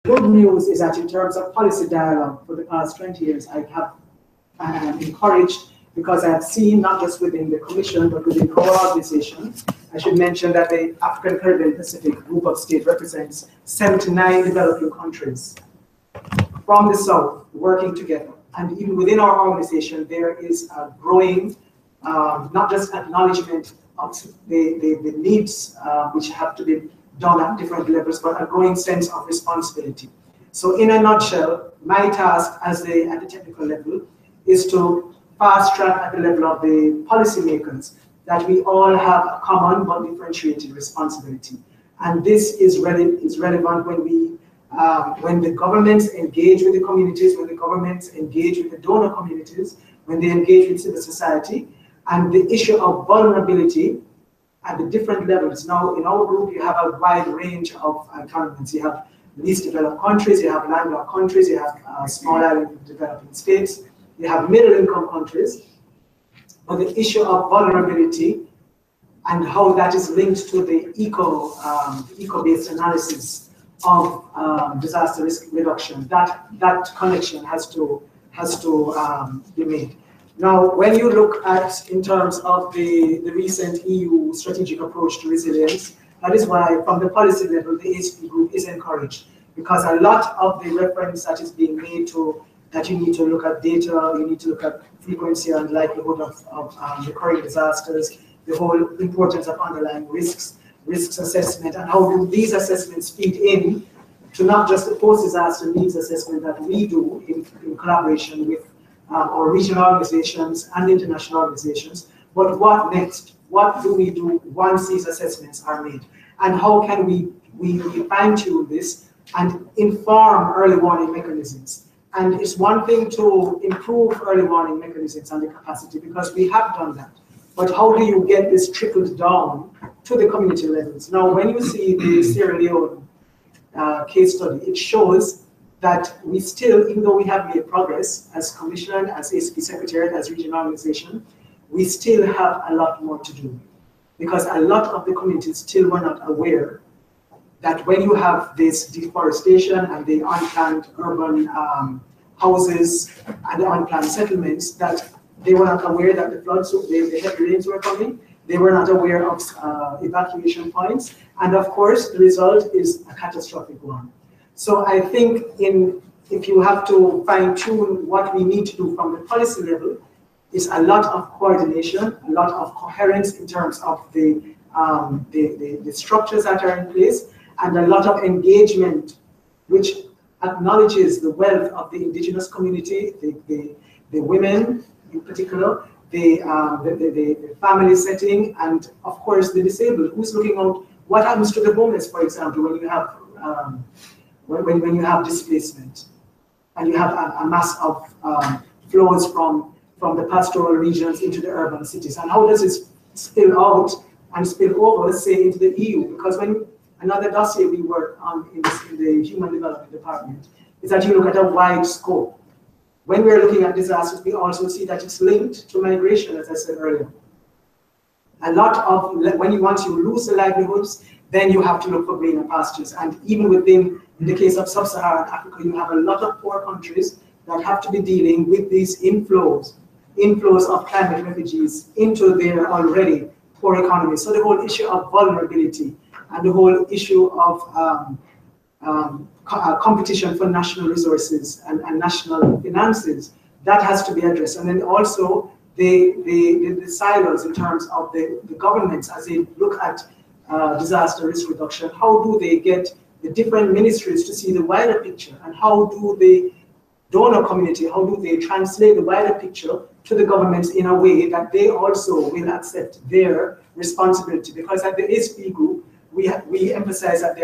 good news is that in terms of policy dialogue for the past 20 years, I am encouraged because I have seen, not just within the Commission, but within our organization. I should mention that the African Caribbean Pacific Group of States represents 79 developing countries from the South working together. And even within our organization, there is a growing, not just acknowledgement of the needs which have to be done at different levels, but a growing sense of responsibility. So in a nutshell, my task at the technical level is to fast track at the level of the policymakers that we all have a common but differentiated responsibility. And this is relevant when the governments engage with the communities, when the governments engage with the donor communities, when they engage with civil society, and the issue of vulnerability at the different levels. Now, in our group, you have a wide range of economies. You have least developed countries, you have landlocked countries, you have small island developing states, you have middle-income countries. But the issue of vulnerability and how that is linked to the eco-based analysis of disaster risk reduction, that connection has to be made. Now, when you look at, in terms of the recent EU strategic approach to resilience, that is why from the policy level, the ACP group is encouraged, because a lot of the reference that is being made to that you need to look at data, you need to look at frequency and likelihood of recurring disasters, the whole importance of underlying risks assessment, and how do these assessments feed in to not just the post-disaster needs assessment that we do in collaboration with our regional organizations and international organizations, but what next? What do we do once these assessments are made? And how can we fine-tune this and inform early warning mechanisms? And it's one thing to improve early warning mechanisms and the capacity, because we have done that. But how do you get this trickled down to the community levels? Now, when you see the Sierra Leone case study, it shows that we still, even though we have made progress as Commission, as ACP Secretariat, as regional organization, we still have a lot more to do. Because a lot of the communities still were not aware that when you have this deforestation and the unplanned urban houses and the unplanned settlements, that they were not aware that the floods, the heavy rains were coming. They were not aware of evacuation points. And of course, the result is a catastrophic one. So I think if you have to fine tune what we need to do from the policy level, is a lot of coordination, a lot of coherence in terms of the structures that are in place, and a lot of engagement which acknowledges the wealth of the indigenous community, the women in particular, the family setting, and of course the disabled. Who's looking out? What happens to the homeless, for example, when you have when you have displacement and you have a mass of flows from the pastoral regions into the urban cities, and how does it spill out and spill over, say, into the EU? Because when another dossier we work on in the Human Development Department is that you look at a wide scope. When we're looking at disasters, we also see that it's linked to migration, as I said earlier. A lot of, once you lose the livelihoods, then you have to look for greener pastures. And even within, in the case of sub-Saharan Africa, you have a lot of poor countries that have to be dealing with these inflows of climate refugees into their already poor economies. So the whole issue of vulnerability and the whole issue of competition for national resources and national finances, that has to be addressed. And then also the silos in terms of the governments as they look at disaster risk reduction. How do they get the different ministries to see the wider picture, and how do the donor community, how do they translate the wider picture to the governments in a way that they also will accept their responsibility? Because at the ACP group, we emphasize that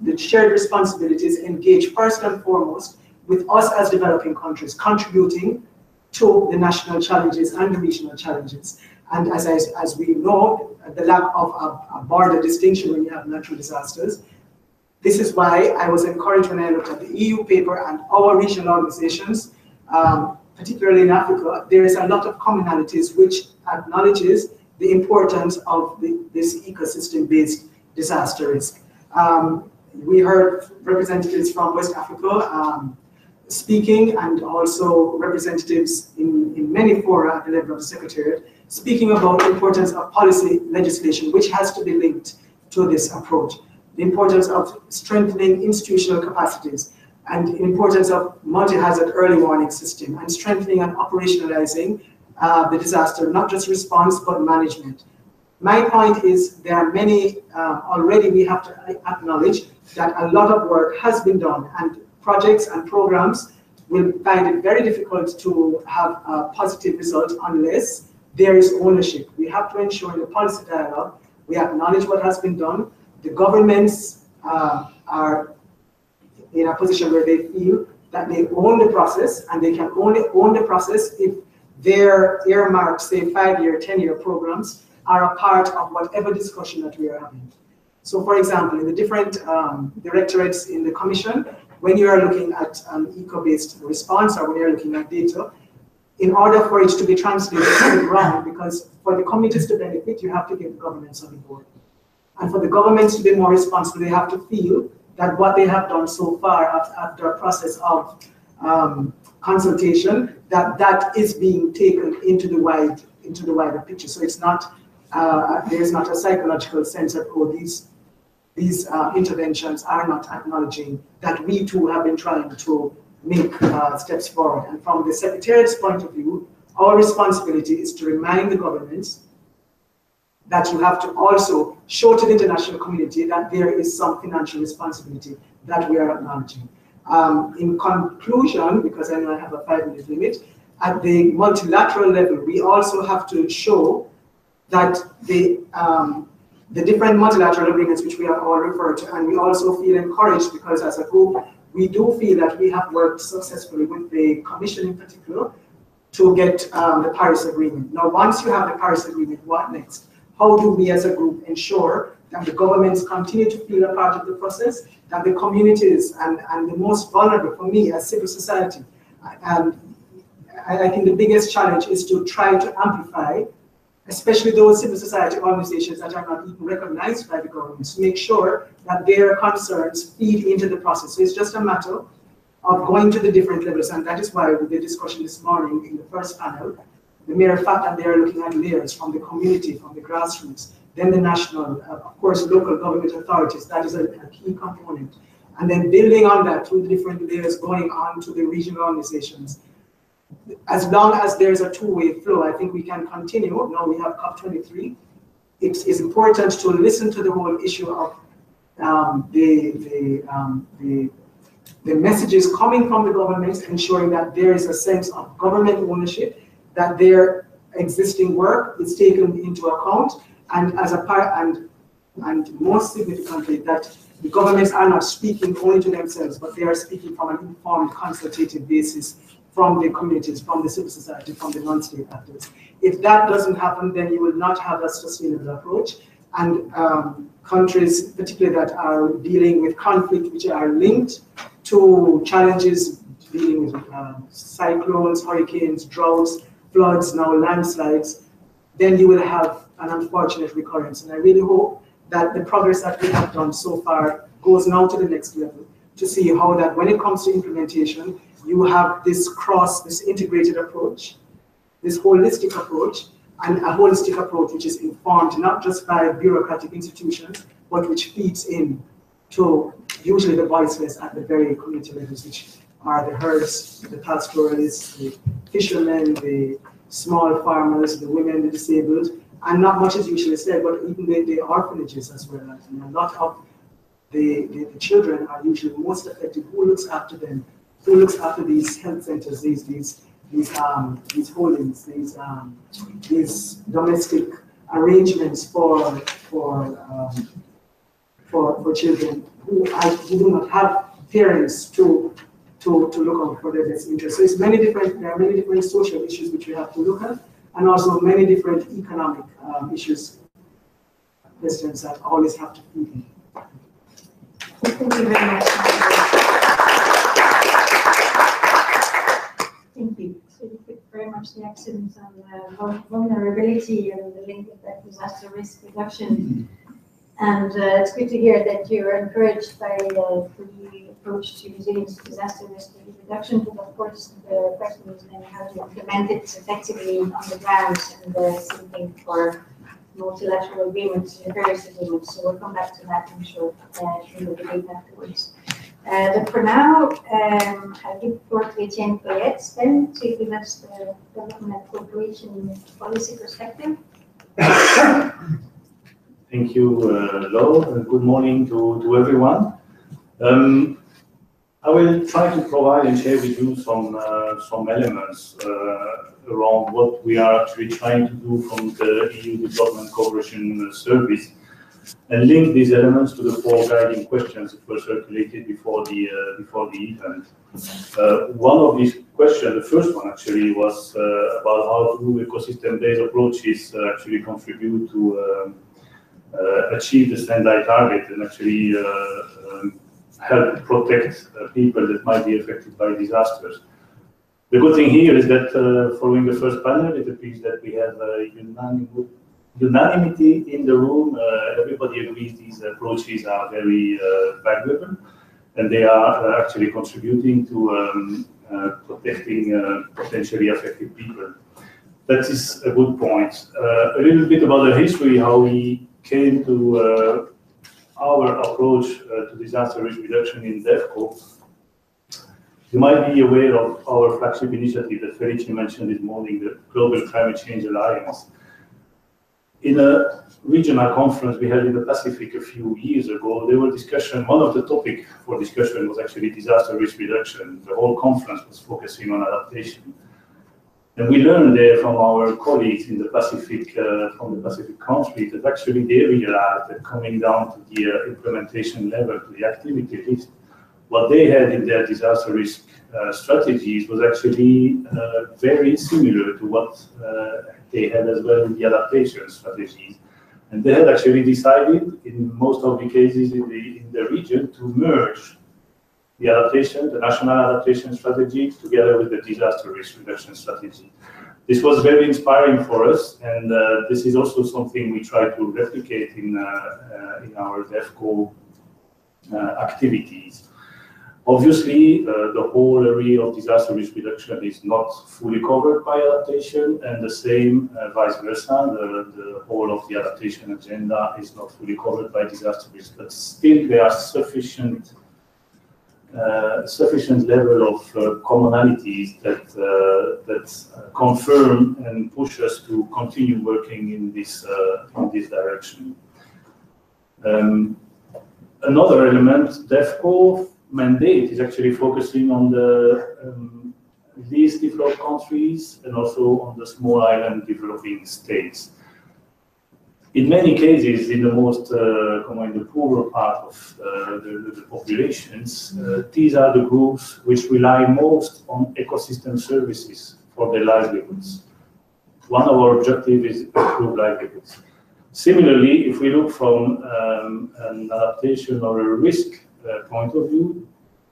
the shared responsibilities engage first and foremost with us as developing countries, contributing to the national challenges and the regional challenges. And as we know, the lack of a border distinction when you have natural disasters. This is why I was encouraged when I looked at the EU paper and our regional organizations, particularly in Africa. There is a lot of commonalities which acknowledges the importance of this ecosystem-based disaster risk. we heard representatives from West Africa speaking, and also representatives in many fora at the level of the Secretariat, speaking about the importance of policy legislation, which has to be linked to this approach. The importance of strengthening institutional capacities, and the importance of multi-hazard early warning system, and strengthening and operationalizing the disaster, not just response, but management. My point is there are many, already we have to acknowledge that a lot of work has been done, and projects and programs will find it very difficult to have a positive result unless there is ownership. We have to ensure in the policy dialogue, we acknowledge what has been done. The governments are in a position where they feel that they own the process, and they can only own the process if their earmarked, say, 5-year, 10-year programs are a part of whatever discussion that we are having. So, for example, in the different directorates in the Commission, when you are looking at an eco-based response, or when you're looking at data, in order for it to be translated to the ground, because for the communities to benefit, you have to get the governments on board. And for the governments to be more responsible, they have to feel that what they have done so far after a process of consultation, that is being taken into the wider picture. So it's not there's not a psychological sense of, oh, these interventions are not acknowledging that we too have been trying to make steps forward. And from the Secretariat's point of view, our responsibility is to remind the governments that you have to also show to the international community that there is some financial responsibility that we are acknowledging. In conclusion, because I know I have a 5-minute limit, at the multilateral level, we also have to show that the different multilateral agreements which we have all referred to, and we also feel encouraged because as a group, we do feel that we have worked successfully with the Commission in particular to get the Paris Agreement. Now, once you have the Paris Agreement, what next? How do we as a group ensure that the governments continue to feel a part of the process, that the communities and the most vulnerable, for me as civil society, and I think the biggest challenge is to try to amplify, especially those civil society organizations that are not even recognized by the governments, to make sure that their concerns feed into the process. So it's just a matter of going to the different levels, and that is why with the discussion this morning in the first panel, the mere fact that they are looking at layers from the community, from the grassroots, then the national, of course, local government authorities, that is a key component. And then building on that through the different layers, going on to the regional organizations. As long as there's a two-way flow, I think we can continue. Now we have COP23. It is important to listen to the whole issue of the messages coming from the governments, ensuring that there is a sense of government ownership, that their existing work is taken into account, and as a part, and most significantly, that the governments are not speaking only to themselves, but they are speaking from an informed, consultative basis from the communities, from the civil society, from the non-state actors. If that doesn't happen, then you will not have a sustainable approach. And countries, particularly that are dealing with conflict, which are linked to challenges dealing with cyclones, hurricanes, droughts, floods, now landslides, then you will have an unfortunate recurrence. And I really hope that the progress that we have done so far goes now to the next level, to see how that when it comes to implementation, you have this integrated approach, this holistic approach, and a holistic approach which is informed not just by bureaucratic institutions, but which feeds in to usually the voiceless at the very community levels, which are the herds, the pastoralists, the fishermen, the small farmers, the women, the disabled, and not much is usually said, but even the orphanages as well. And a lot of the children are usually most affected. Who looks after them? Who looks after these health centers, these holdings, these domestic arrangements for children who do not have parents to look out for their best interests. So there are many different social issues which we have to look at, and also many different economic issues, questions that always have to feed in. Thank you very much. Thank you. So you put very much the accent on vulnerability and the link with that disaster risk reduction. And it's good to hear that you're encouraged by the approach to resilience to disaster risk reduction, but of course the question is then how to implement it effectively on the ground, and the same thing for multilateral agreements, various agreements. So we'll come back to that, I'm sure, through the debate afterwards. But for now, I give the floor to Etienne Coyette then to give us the development cooperation policy perspective. Thank you, Lo, and good morning to everyone. I will try to provide and share with you some elements around what we are actually trying to do from the EU Development Cooperation Service, and link these elements to the four guiding questions that were circulated before the event. One of these questions, the first one actually, was about how do ecosystem-based approaches actually contribute to achieve the standard target and actually help protect people that might be affected by disasters. The good thing here is that following the first panel, it appears that we have unanimity in the room. Everybody agrees these approaches are very valuable, and they are actually contributing to protecting potentially affected people. That is a good point. A little bit about the history, how we came to our approach to disaster risk reduction in DEVCO. You might be aware of our flagship initiative that Felice mentioned this morning, the Global Climate Change Alliance. In a regional conference we held in the Pacific a few years ago, there were discussion. One of the topics for discussion was actually disaster risk reduction. The whole conference was focusing on adaptation. And we learned there from our colleagues in the Pacific, from the Pacific countries, that actually they realized that coming down to the implementation level, to the activity list, what they had in their disaster risk strategies was actually very similar to what they had as well in the adaptation strategies. And they had actually decided, in most of the cases in the region, to merge the adaptation, the national adaptation strategy, together with the disaster risk reduction strategy. This was very inspiring for us, and this is also something we try to replicate in our DEVCO activities. Obviously, the whole area of disaster risk reduction is not fully covered by adaptation, and the same vice versa. The whole of the adaptation agenda is not fully covered by disaster risk, but still there are sufficient level of commonalities that confirm and push us to continue working in this direction. Another element, DEVCO mandate is actually focusing on the least developed countries and also on the small island developing states. In many cases, in the most in the poorer part of the populations, these are the groups which rely most on ecosystem services for their livelihoods. One of our objectives is improve livelihoods. Similarly, if we look from an adaptation or a risk point of view,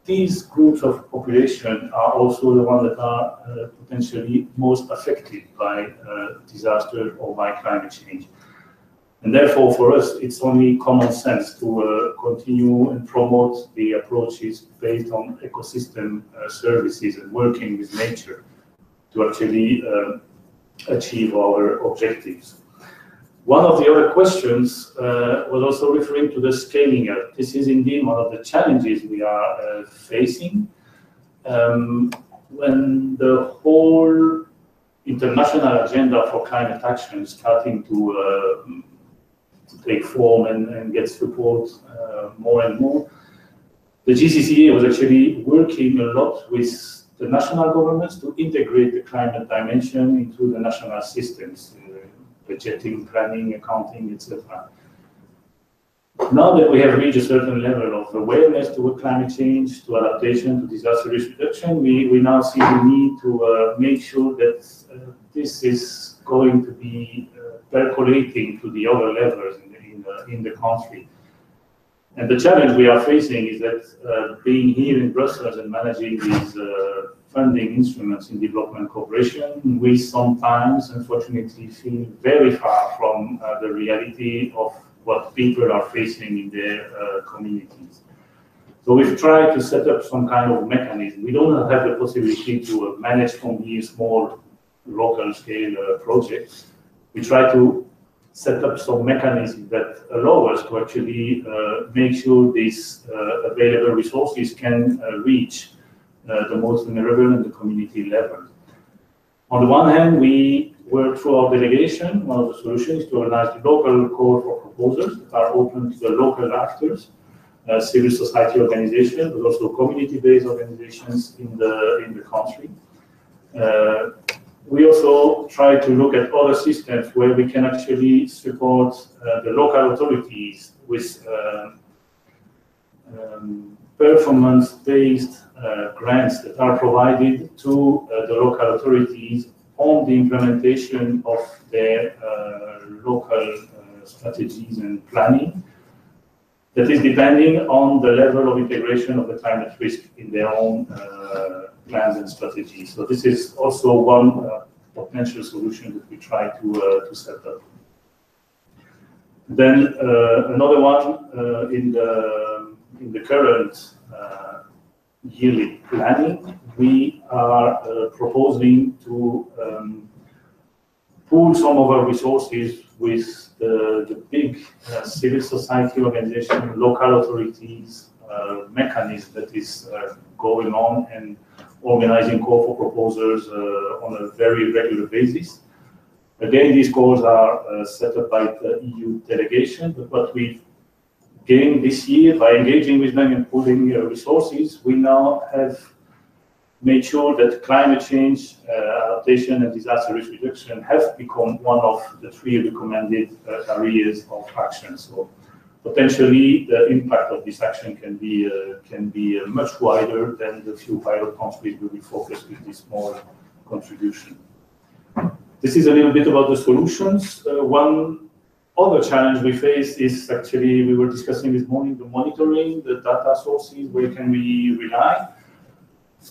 these groups of population are also the ones that are potentially most affected by disaster or by climate change. And therefore, for us, it's only common sense to continue and promote the approaches based on ecosystem services and working with nature to actually achieve our objectives. One of the other questions was also referring to the scaling up. This is indeed one of the challenges we are facing. When the whole international agenda for climate action is starting to take form and get support more and more, the GCCA was actually working a lot with the national governments to integrate the climate dimension into the national systems, budgeting, planning, accounting, etc. Now that we have reached a certain level of awareness to climate change, to adaptation, to disaster risk reduction, we now see the need to make sure that this is going to be percolating to the other levels in the country. And the challenge we are facing is that being here in Brussels and managing these funding instruments in development cooperation, we sometimes, unfortunately, feel very far from the reality of what people are facing in their communities. So we've tried to set up some kind of mechanism. We don't have the possibility to manage from these small local scale projects. We try to set up some mechanism that allow us to actually make sure these available resources can reach the most vulnerable and the community level. On the one hand, we work through our delegation. One of the solutions is to organize the local call for proposals that are open to the local actors, civil society organizations, but also community-based organizations in the country. We also try to look at other systems where we can actually support the local authorities with performance-based grants that are provided to the local authorities on the implementation of their local strategies and planning. That is depending on the level of integration of the climate risk in their own plans and strategies. So this is also one potential solution that we try to set up. Then another one in the current yearly planning, we are proposing to pool some of our resources with the big civil society organization, local authorities, mechanism that is going on and organizing call for proposals on a very regular basis. Again, these calls are set up by the EU delegation, but what we've gained this year by engaging with them and pooling resources, we now have made sure that climate change, adaptation and disaster risk reduction have become one of the 3 recommended areas of action. So potentially the impact of this action can be much wider than the few pilot countries where we focus with this small contribution. This is a little bit about the solutions. One other challenge we face is actually, we were discussing this morning, the monitoring, the data sources, where can we rely?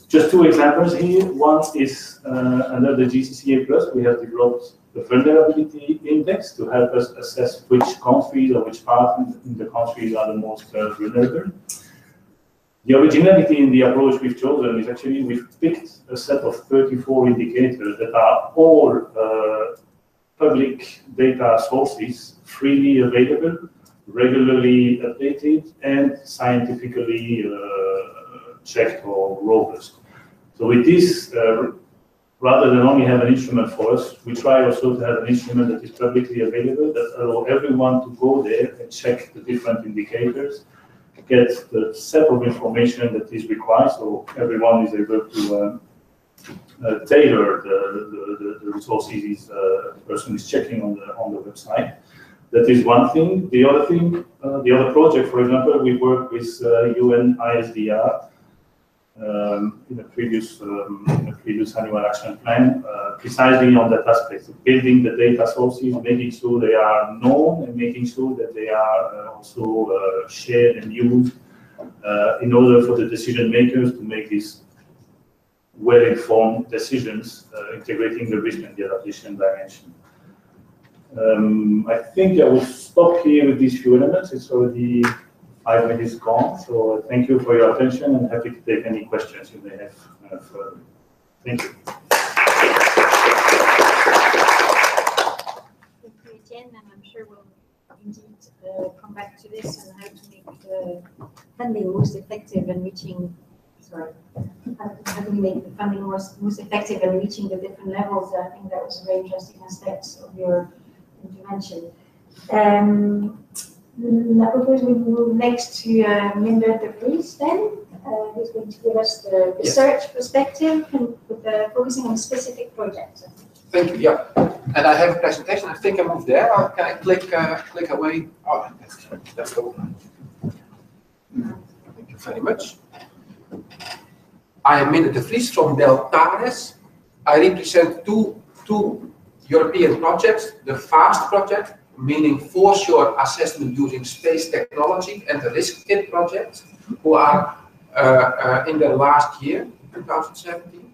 Just 2 examples here. One is under the GCCA+, we have developed the vulnerability index to help us assess which countries or which parts in the countries are the most vulnerable. The originality in the approach we've chosen is actually we've picked a set of 34 indicators that are all public data sources, freely available, regularly updated, and scientifically checked or robust. So with this, rather than only have an instrument for us, we try also to have an instrument that is publicly available, that allows everyone to go there and check the different indicators, get the set of information that is required, so everyone is able to tailor the resources the person is checking on the website. That is one thing. The other thing, the other project, for example, we work with UN ISDR in a previous annual action plan, precisely on that aspect of building the data sources, making sure they are known, and making sure that they are also shared and used in order for the decision makers to make these well-informed decisions, integrating the risk and the adaptation dimension. I think I will stop here with these few elements. It's already 5 minutes gone, so thank you for your attention and happy to take any questions you may have further. Thank you. Thank you, Etienne, and I'm sure we'll indeed come back to this and how to make the funding most effective and reaching, how do we make the funding most effective and reaching the different levels. I think that was a very interesting aspect of your intervention. I propose we move next to Minder de Vries then, who's going to give us the research perspective and with focusing on specific projects. Thank you, yeah. And I have a presentation. I think I moved there. Or can I click away? Oh, that's the one. Thank you very much. I am Minder de Vries from Deltares. I represent two European projects, the FAST project, meaning foreshore assessment using space technology, and the Risk Kit project, who are in their last year, 2017,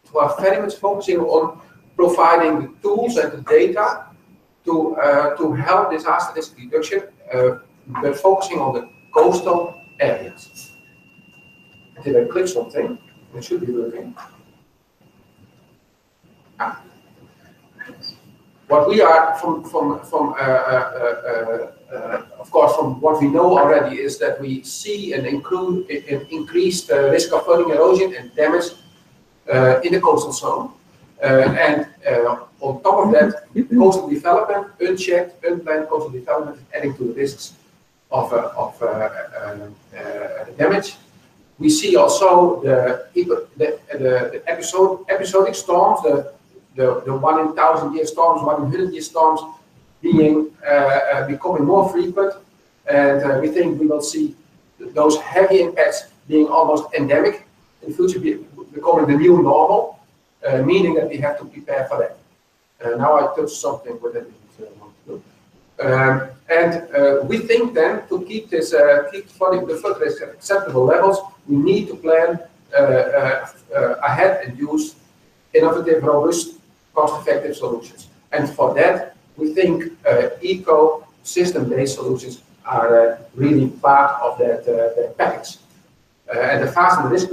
who are very much focusing on providing the tools and the data to help disaster risk reduction, but focusing on the coastal areas. Did I click something? It should be working. Ah. What we are of course, from what we know already is that we see an increased risk of flooding, erosion, and damage in the coastal zone. On top of that, coastal development, unchecked, unplanned coastal development is adding to the risks of damage. We see also the episodic storms, the 1 in 1,000 year storms, 1 in 100 year storms becoming more frequent, and we think we will see those heavy impacts being almost endemic in the future, becoming the new normal, meaning that we have to prepare for that. Now I touched something with it. We think then to keep this, keep the flood risk at acceptable levels, we need to plan ahead and use innovative, robust, cost-effective solutions. And for that, we think ecosystem-based solutions are really part of that package. And the FAST and risk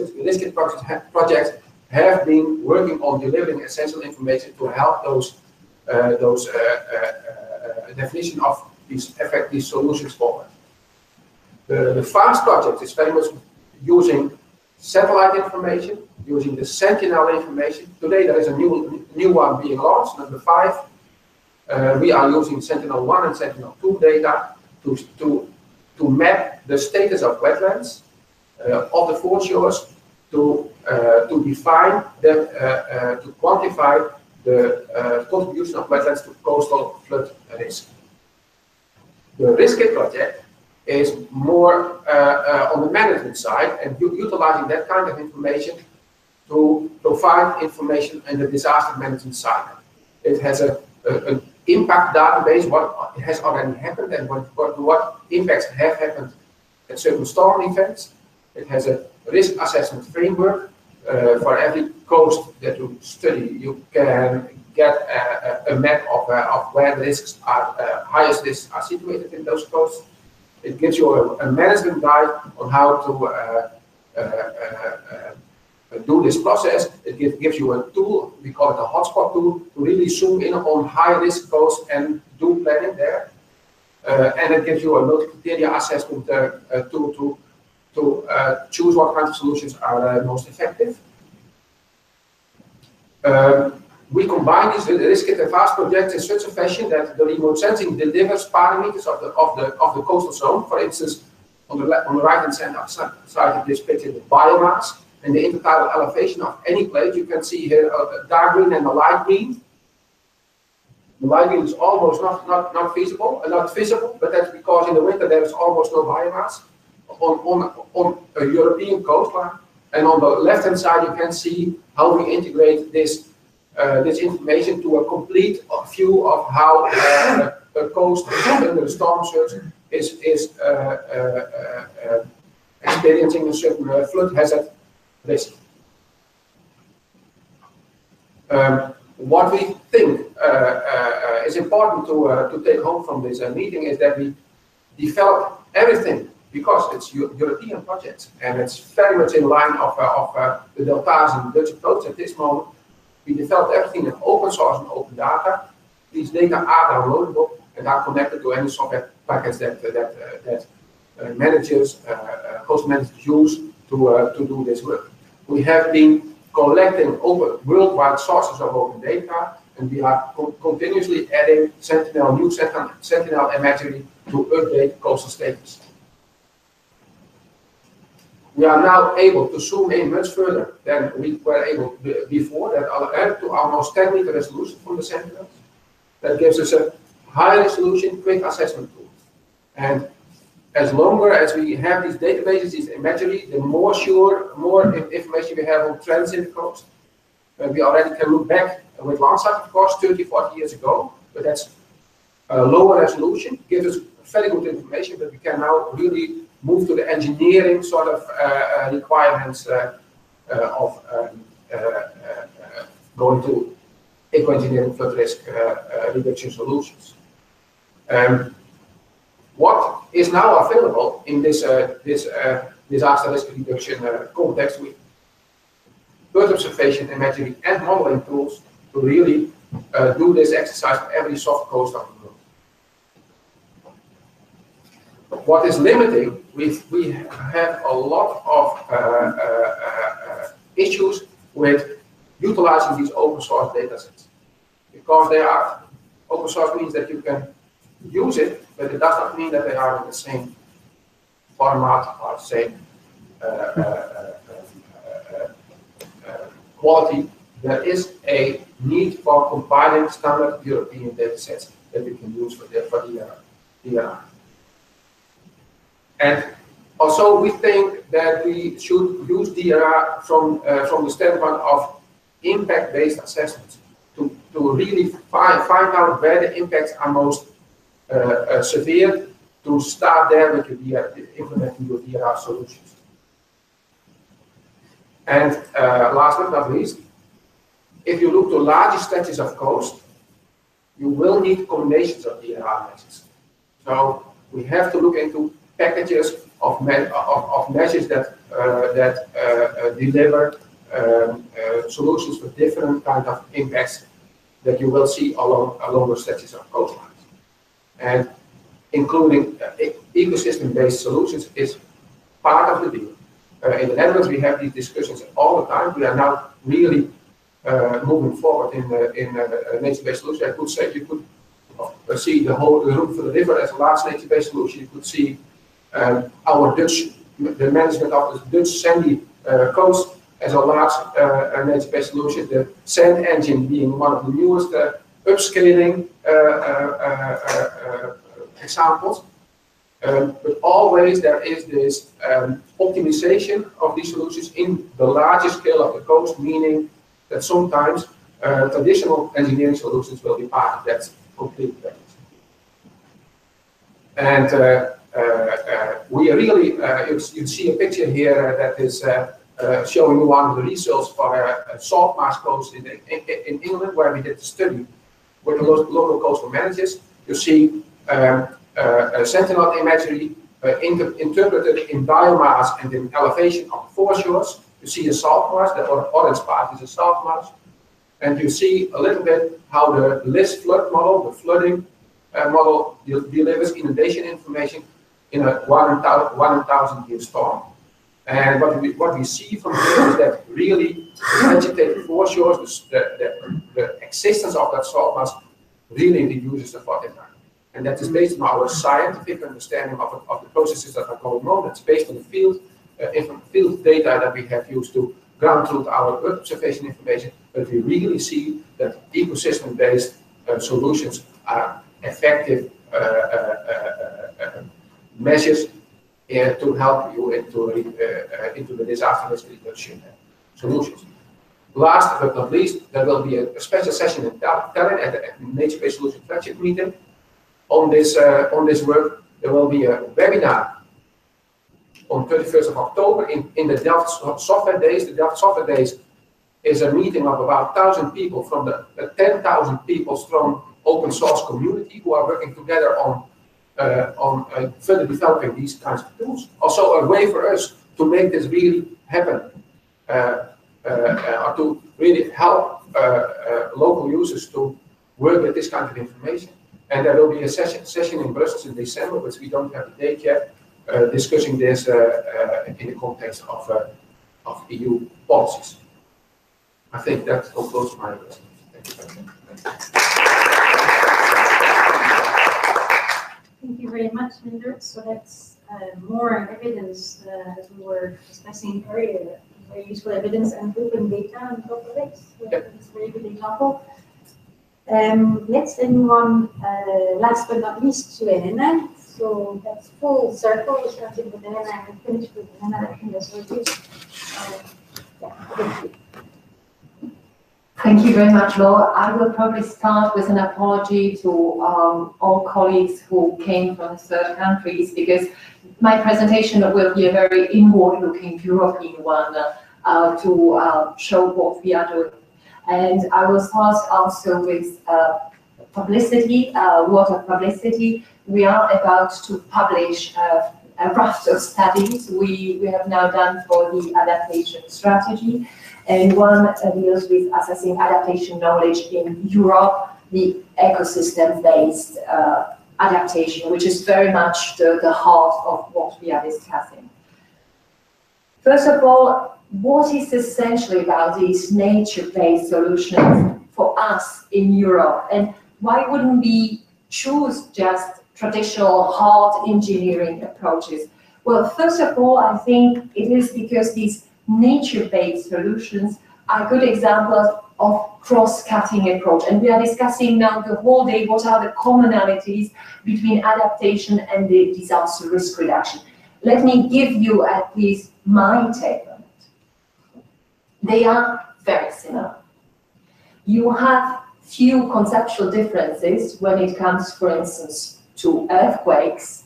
projects have been working on delivering essential information to help those definition of these solutions forward. The FAST project is very much using satellite information, using the Sentinel information. Today there is a new one being launched, number 5. We are using Sentinel-1 and Sentinel-2 data to map the status of wetlands of the foreshores, to define to quantify the contribution of wetlands to coastal flood risk. The Risk Kit project is more on the management side and utilizing that kind of information to provide information in the disaster management side. It has an impact database, what has already happened and what impacts have happened at certain storm events. It has a risk assessment framework. For every coast that you study, you can get a map of where the risks are, highest risks are situated in those coasts. It gives you a management guide on how to do this process. It gives you a tool, we call it a hotspot tool, to really zoom in on high-risk coasts and do planning there. And it gives you a multi-criteria assessment tool to choose what kind of solutions are most effective. We combine these Risk Kit and FAST projects in such a fashion that the remote sensing delivers parameters of the coastal zone. For instance, on the right-hand side of this picture, the biomass and the intertidal elevation of any place. You can see here a dark green and a light green. The light green is almost not visible, but that's because in the winter there is almost no biomass on a European coastline. And on the left-hand side, you can see how we integrate this information to a complete view of how a coast under the storm surge is experiencing a certain flood hazard risk. What we think is important to take home from this meeting is that we develop everything, because it's European projects and it's very much in line of the Delta's and Dutch approach at this moment. We developed everything in open source and open data. These data are downloadable and are connected to any software package that managers, coast managers use to do this work. We have been collecting worldwide sources of open data, and we are continuously adding new Sentinel imagery to update coastal status. We are now able to zoom in much further than we were able before, to almost 10-meter resolution from the Sentinels. That gives us a high resolution, quick assessment tool. And as longer as we have these databases, these imagery, the more information we have on trends in the coast. We already can look back with Landsat, of course, 30, 40 years ago, but that's a lower resolution, gives us very good information, but we can now really move to the engineering sort of requirements of going to eco-engineering flood risk reduction solutions. What is now available in this disaster risk reduction context with Earth observation, imagery, and modeling tools to really do this exercise for every soft coast of the world. What is limiting, we have a lot of issues with utilizing these open source data sets, because they are open source means that you can use it, but it does not mean that they are in the same format or same quality. There is a need for compiling standard European data sets that we can use for the DRR. And also, we think that we should use DRR from the standpoint of impact-based assessments to really find out where the impacts are most severe, to start there with implementing your DRR solutions. And last but not least, if you look to larger stretches of coast, you will need combinations of DRR measures. So we have to look into packages of measures that deliver solutions for different kinds of impacts that you will see along longer stretches of coastlines. And including ecosystem-based solutions is part of the deal. In the Netherlands, we have these discussions all the time. We are now really moving forward in nature-based solutions. I could say you could see the route for the river as a large nature-based solution. You could see the management of the Dutch sandy coast as a large nature-based solution. The sand engine being one of the newest upscaling examples. But always there is this optimization of these solutions in the larger scale of the coast, meaning that sometimes traditional engineering solutions will be part of that complete package. And we really, you see a picture here that is showing you one of the results for a salt marsh coast in England, where we did the study with the local coastal managers. You see sentinel imagery interpreted in biomass and in elevation of foreshores. You see a salt marsh, the orange part is a salt marsh. And you see a little bit how the LIS flood model, the flooding model, delivers inundation information in a 1 in 1,000 year storm. And what we see from here is that really vegetated foreshores, the existence of that salt marsh really reduces the flood impact. And that is based on our scientific understanding of the processes that are going on. It's based on the field data that we have used to ground truth our observation information. But we really see that ecosystem-based solutions are effective measures to help you into the disaster risk reduction solutions. Last but not least, there will be a special session in Tallinn at the Nature-Based Solution Flagship meeting on this work. There will be a webinar on 31st of October in the Delft Software Days. The Delft Software Days is a meeting of about 1,000 people from the 10,000 people strong open source community who are working together on further developing these kinds of tools. Also a way for us to make this really happen, or to really help local users to work with this kind of information. And there will be a session in Brussels in December, which we don't have the date yet, discussing this in the context of EU policies. I think that concludes my presentation. Thank you very much. Thank you very much, Minder. So that's more evidence as we were discussing earlier, very useful evidence and open data on top of it. So that's a very good example. Let's then move on, last but not least, to Elena. So that's full circle. We started with Elena and finished with Elena. I think that's what it is. Thank you. Thank you very much, Laura. I will probably start with an apology to all colleagues who came from third countries, because my presentation will be a very inward-looking European one to show what we are doing. And I will start also with publicity, word of publicity. We are about to publish a raft of studies we have now done for the adaptation strategy, and one deals with assessing adaptation knowledge in Europe, the ecosystem-based adaptation, which is very much the heart of what we are discussing. First of all, what is essential about these nature-based solutions for us in Europe, and why wouldn't we choose just traditional hard engineering approaches? Well, first of all, I think it is because these nature-based solutions are good examples of cross-cutting approach. And we are discussing now the whole day what are the commonalities between adaptation and the disaster risk reduction. Let me give you at least my take on it. They are very similar. You have few conceptual differences when it comes, for instance, to earthquakes.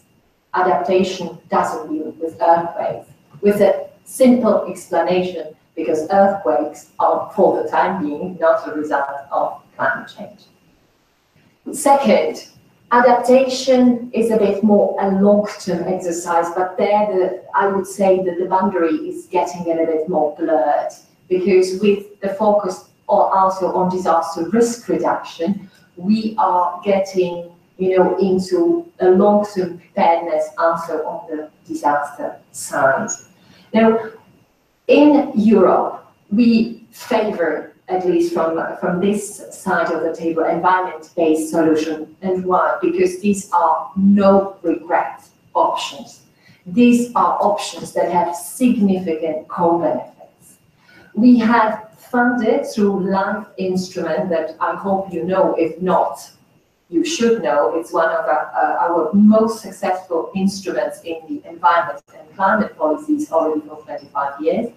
Adaptation doesn't deal with earthquakes, with a simple explanation, because earthquakes are, for the time being, not a result of climate change. Second, adaptation is a bit more a long-term exercise, but there I would say that the boundary is getting a little bit more blurred, because with the focus also on disaster risk reduction, we are getting into a long-term preparedness also on the disaster side. Now, in Europe, we favor, at least from this side of the table, environment-based solution. And why? Because these are no-regret options. These are options that have significant co-benefits. We have funded through LIFE instrument that I hope you know, if not, you should know. It's one of our most successful instruments in the environment and climate policies already for 25 years.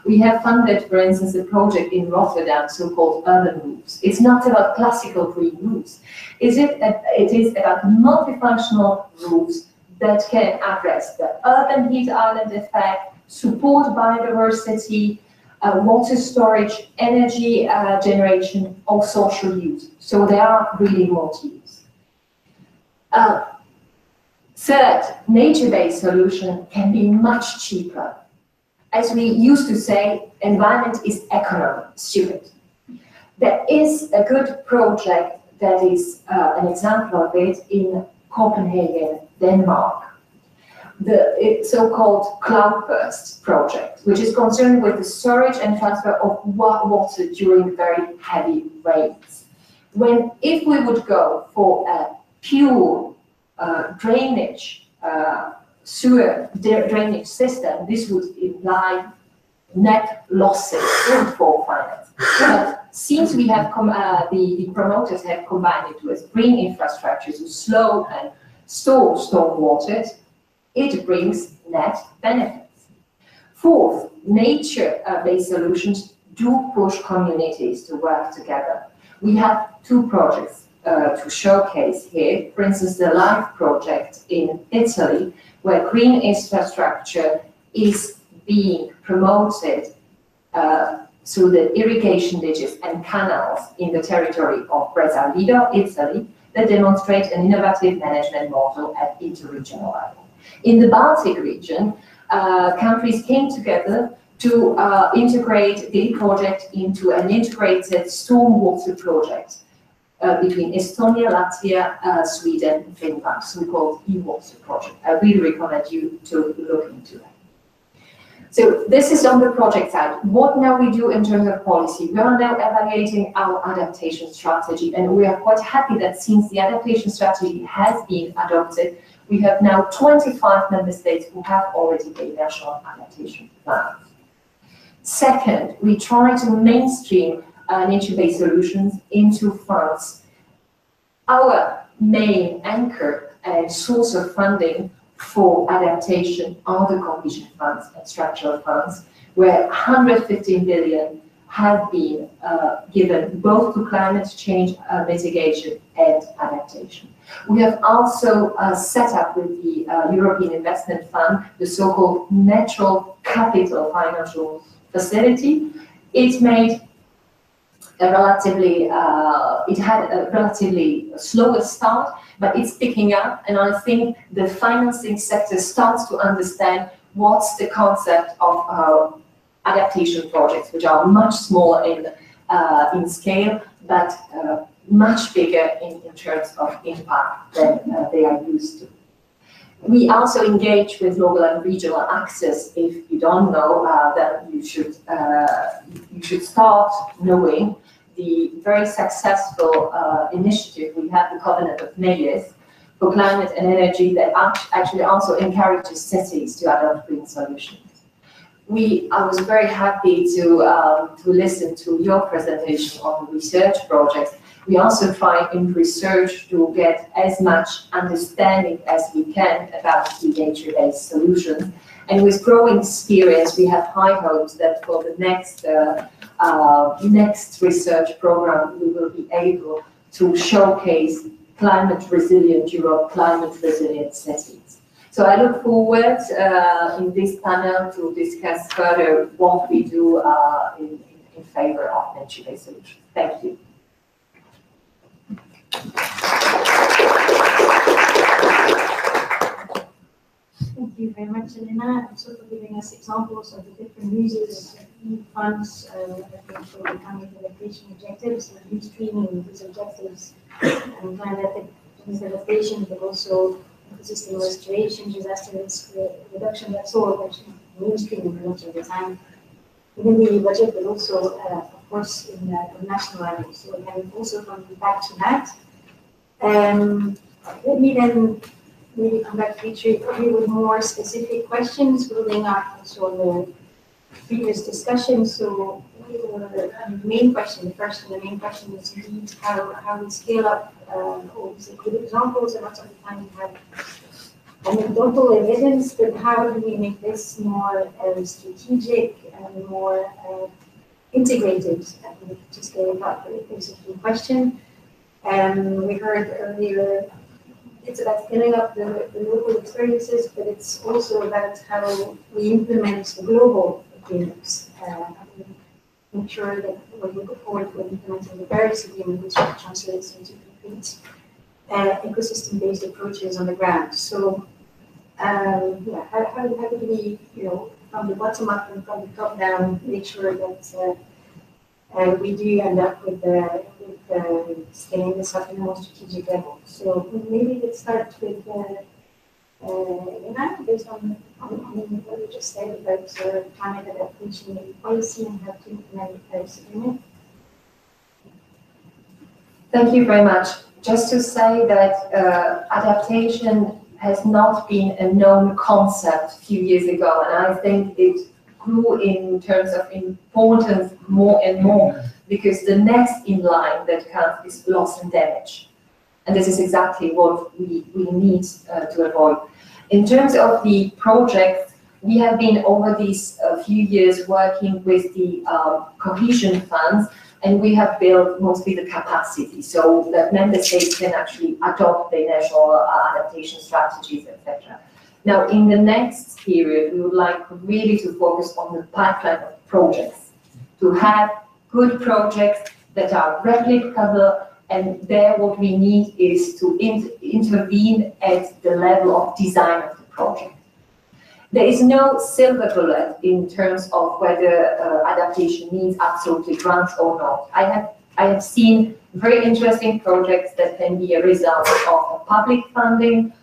We have funded, for instance, a project in Rotterdam, so-called urban roofs. It's not about classical green roofs. It is about multifunctional roofs that can address the urban heat island effect, support biodiversity, water storage, energy generation, or social use. So they are really multi-use. Third, nature-based solution can be much cheaper. As we used to say, environment is economy, stupid. There is a good project that is an example of it in Copenhagen, Denmark. The so-called cloudburst project, which is concerned with the storage and transfer of water during very heavy rains. If we would go for a pure drainage, sewer drainage system, this would imply net losses for finance. But since we have the promoters have combined it with green infrastructure to slow and store stormwater, it brings net benefits. Fourth, nature-based solutions do push communities to work together. We have two projects to showcase here. For instance, the LIFE project in Italy, where green infrastructure is being promoted through the irrigation ditches and canals in the territory of Bresaglido, Italy, that demonstrate an innovative management model at interregional level. In the Baltic region, countries came together to integrate the project into an integrated stormwater project between Estonia, Latvia, Sweden, and Finland, so-called e-water project. I really recommend you to look into that. So this is on the project side. What now we do in terms of policy? We are now evaluating our adaptation strategy, and we are quite happy that since the adaptation strategy has been adopted, we have now 25 member states who have already a national adaptation plan. Second, we try to mainstream nature-based solutions into funds. Our main anchor and source of funding for adaptation are the cohesion funds and structural funds, where 115 billion have been given both to climate change mitigation and adaptation. We have also set up with the European Investment Fund the so-called Natural Capital Financial Facility. It made a relatively it had a relatively slower start, but it's picking up, and I think the financing sector starts to understand what's the concept of adaptation projects, which are much smaller in scale, but much bigger in terms of impact than they are used to. We also engage with local and regional actors. If you don't know, then you should start knowing the very successful initiative we have, the Covenant of Mayors for Climate and Energy, that actually also encourages cities to adopt green solutions. I was very happy to listen to your presentation on research projects. We also try in research to get as much understanding as we can about the nature-based solutions. And with growing experience, we have high hopes that for the next research program, we will be able to showcase climate resilient Europe, climate resilient cities. So I look forward in this panel to discuss further what we do in favor of nature-based solutions. Thank you. Thank you very much, Elena, also for giving us examples of the different uses of EU funds for the climate adaptation objectives, and mainstreaming these objectives and climate adaptation, but also ecosystem restoration, disaster risk reduction. That's all actually mainstreaming much of the time within the EU budget, but also, of course, in national level. So we have also come back to that. Let me then maybe come back to each of you with more specific questions, building up also on the previous discussion. So the main question, the first and the main question is indeed how we scale up all these good examples, and lots of the time we have anecdotal evidence, but how do we make this more strategic and more integrated to scale it up? It's a key question. We heard earlier, it's about scaling up the local experiences, but it's also about how we implement the global agreements. Make sure that when we go forward with implementing the Paris Agreement, which translates into complete ecosystem-based approaches on the ground. So, yeah, how do we, from the bottom up and from the top down, make sure that we do end up with scaling this up in a more strategic level? So maybe let's start with Elena, based on what you just said about climate adaptation policy and how to implement the Paris Agreement. Thank you very much. Just to say that adaptation has not been a known concept a few years ago, and I think it grew in terms of importance more and more, because the next in line that comes is loss and damage. And this is exactly what we need to avoid. In terms of the projects, we have been over these few years working with the cohesion funds, and we have built mostly the capacity so that member states can actually adopt their national adaptation strategies, etc. Now, in the next period, we would like really to focus on the pipeline of projects, to have good projects that are replicable, and there what we need is to intervene at the level of design of the project. There is no silver bullet in terms of whether adaptation needs absolutely grants or not. I have seen very interesting projects that can be a result of public funding,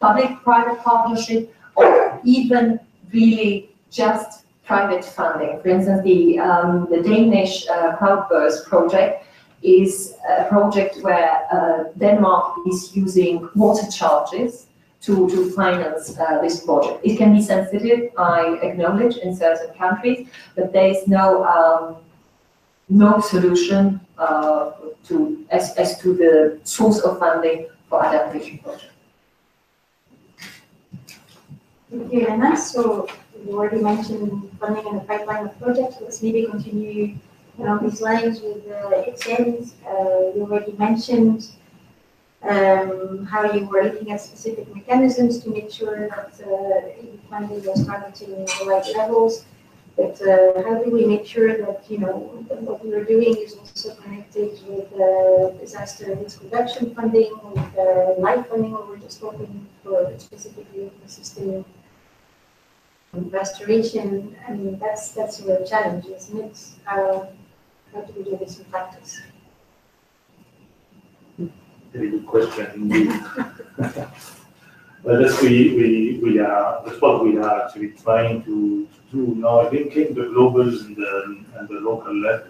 public-private partnership, or even really just private funding. For instance, the Danish Cloudburst project is a project where Denmark is using water charges to finance this project. It can be sensitive, I acknowledge, in certain countries, but there is no solution as to the source of funding for adaptation projects. Thank you, Elena. So you already mentioned funding and the pipeline of projects. Let's maybe continue along these lines with Etienne. You already mentioned how you were looking at specific mechanisms to make sure that funding was targeting the right levels. But how do we make sure that, you know, that what we are doing is also connected with disaster risk reduction funding, with life funding, or we're just talking for specifically ecosystem restoration? I mean, that's a real challenge, isn't it? How do we do this in practice? Very good question indeed. Well, that's what we are actually trying to do now, linking the global and the local level.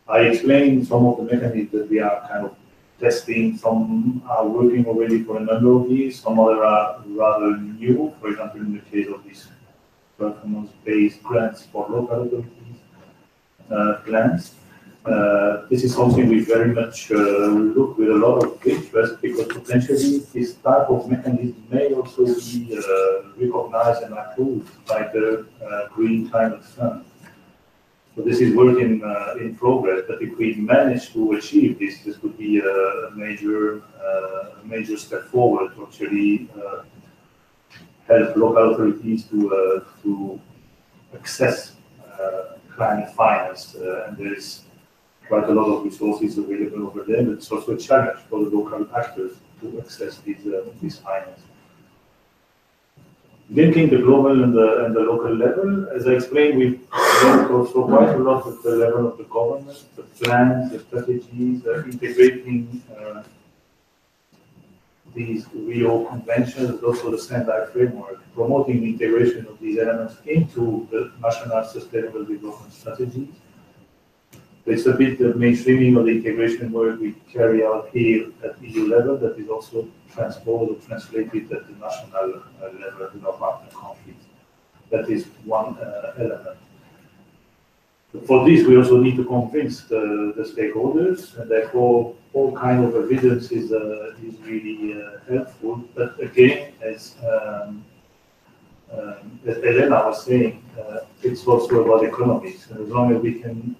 I explained some of the mechanisms that we are kind of testing. Some are working already for a number of years, some other are rather new. For example, in the case of these performance-based grants for local authorities plans. This is something we very much look with a lot of interest, because potentially this type of mechanism may also be recognized and approved by the Green Climate Fund. So this is work in progress, but if we manage to achieve this, this would be a major step forward to actually help local authorities to access climate finance, and there is quite a lot of resources available over there, but it's also a challenge for the local actors to access this finance. Linking the global and the local level, as I explained, we've worked also quite a lot at the level of the government, the plans, the strategies, integrating these Rio conventions, also the Sendai framework, promoting the integration of these elements into the national sustainable development strategies. It's a bit the mainstreaming of the integration work we carry out here at EU level that is also transposed or translated at the national level in our partner countries. That is one element. For this, we also need to convince the stakeholders, and therefore all kind of evidence is really helpful. But again, as Elena was saying, it's also about economics. And as long as we can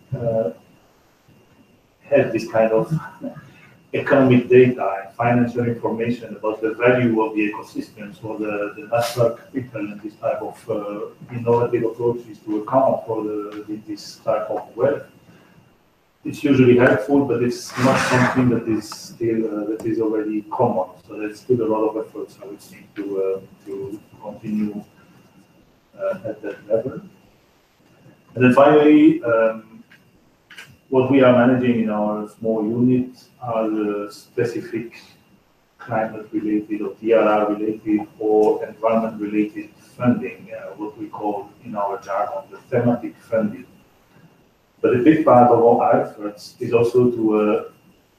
have this kind of economic data and financial information about the value of the ecosystems or the natural capital and this type of innovative approaches to account for this type of wealth, it's usually helpful, but it's not something that is still that is already common. So there's still a lot of efforts, I would think, to continue at that level. And then finally, what we are managing in our small unit are the specific climate-related or DRR-related or environment-related funding, what we call in our jargon the thematic funding. But a big part of our efforts is also to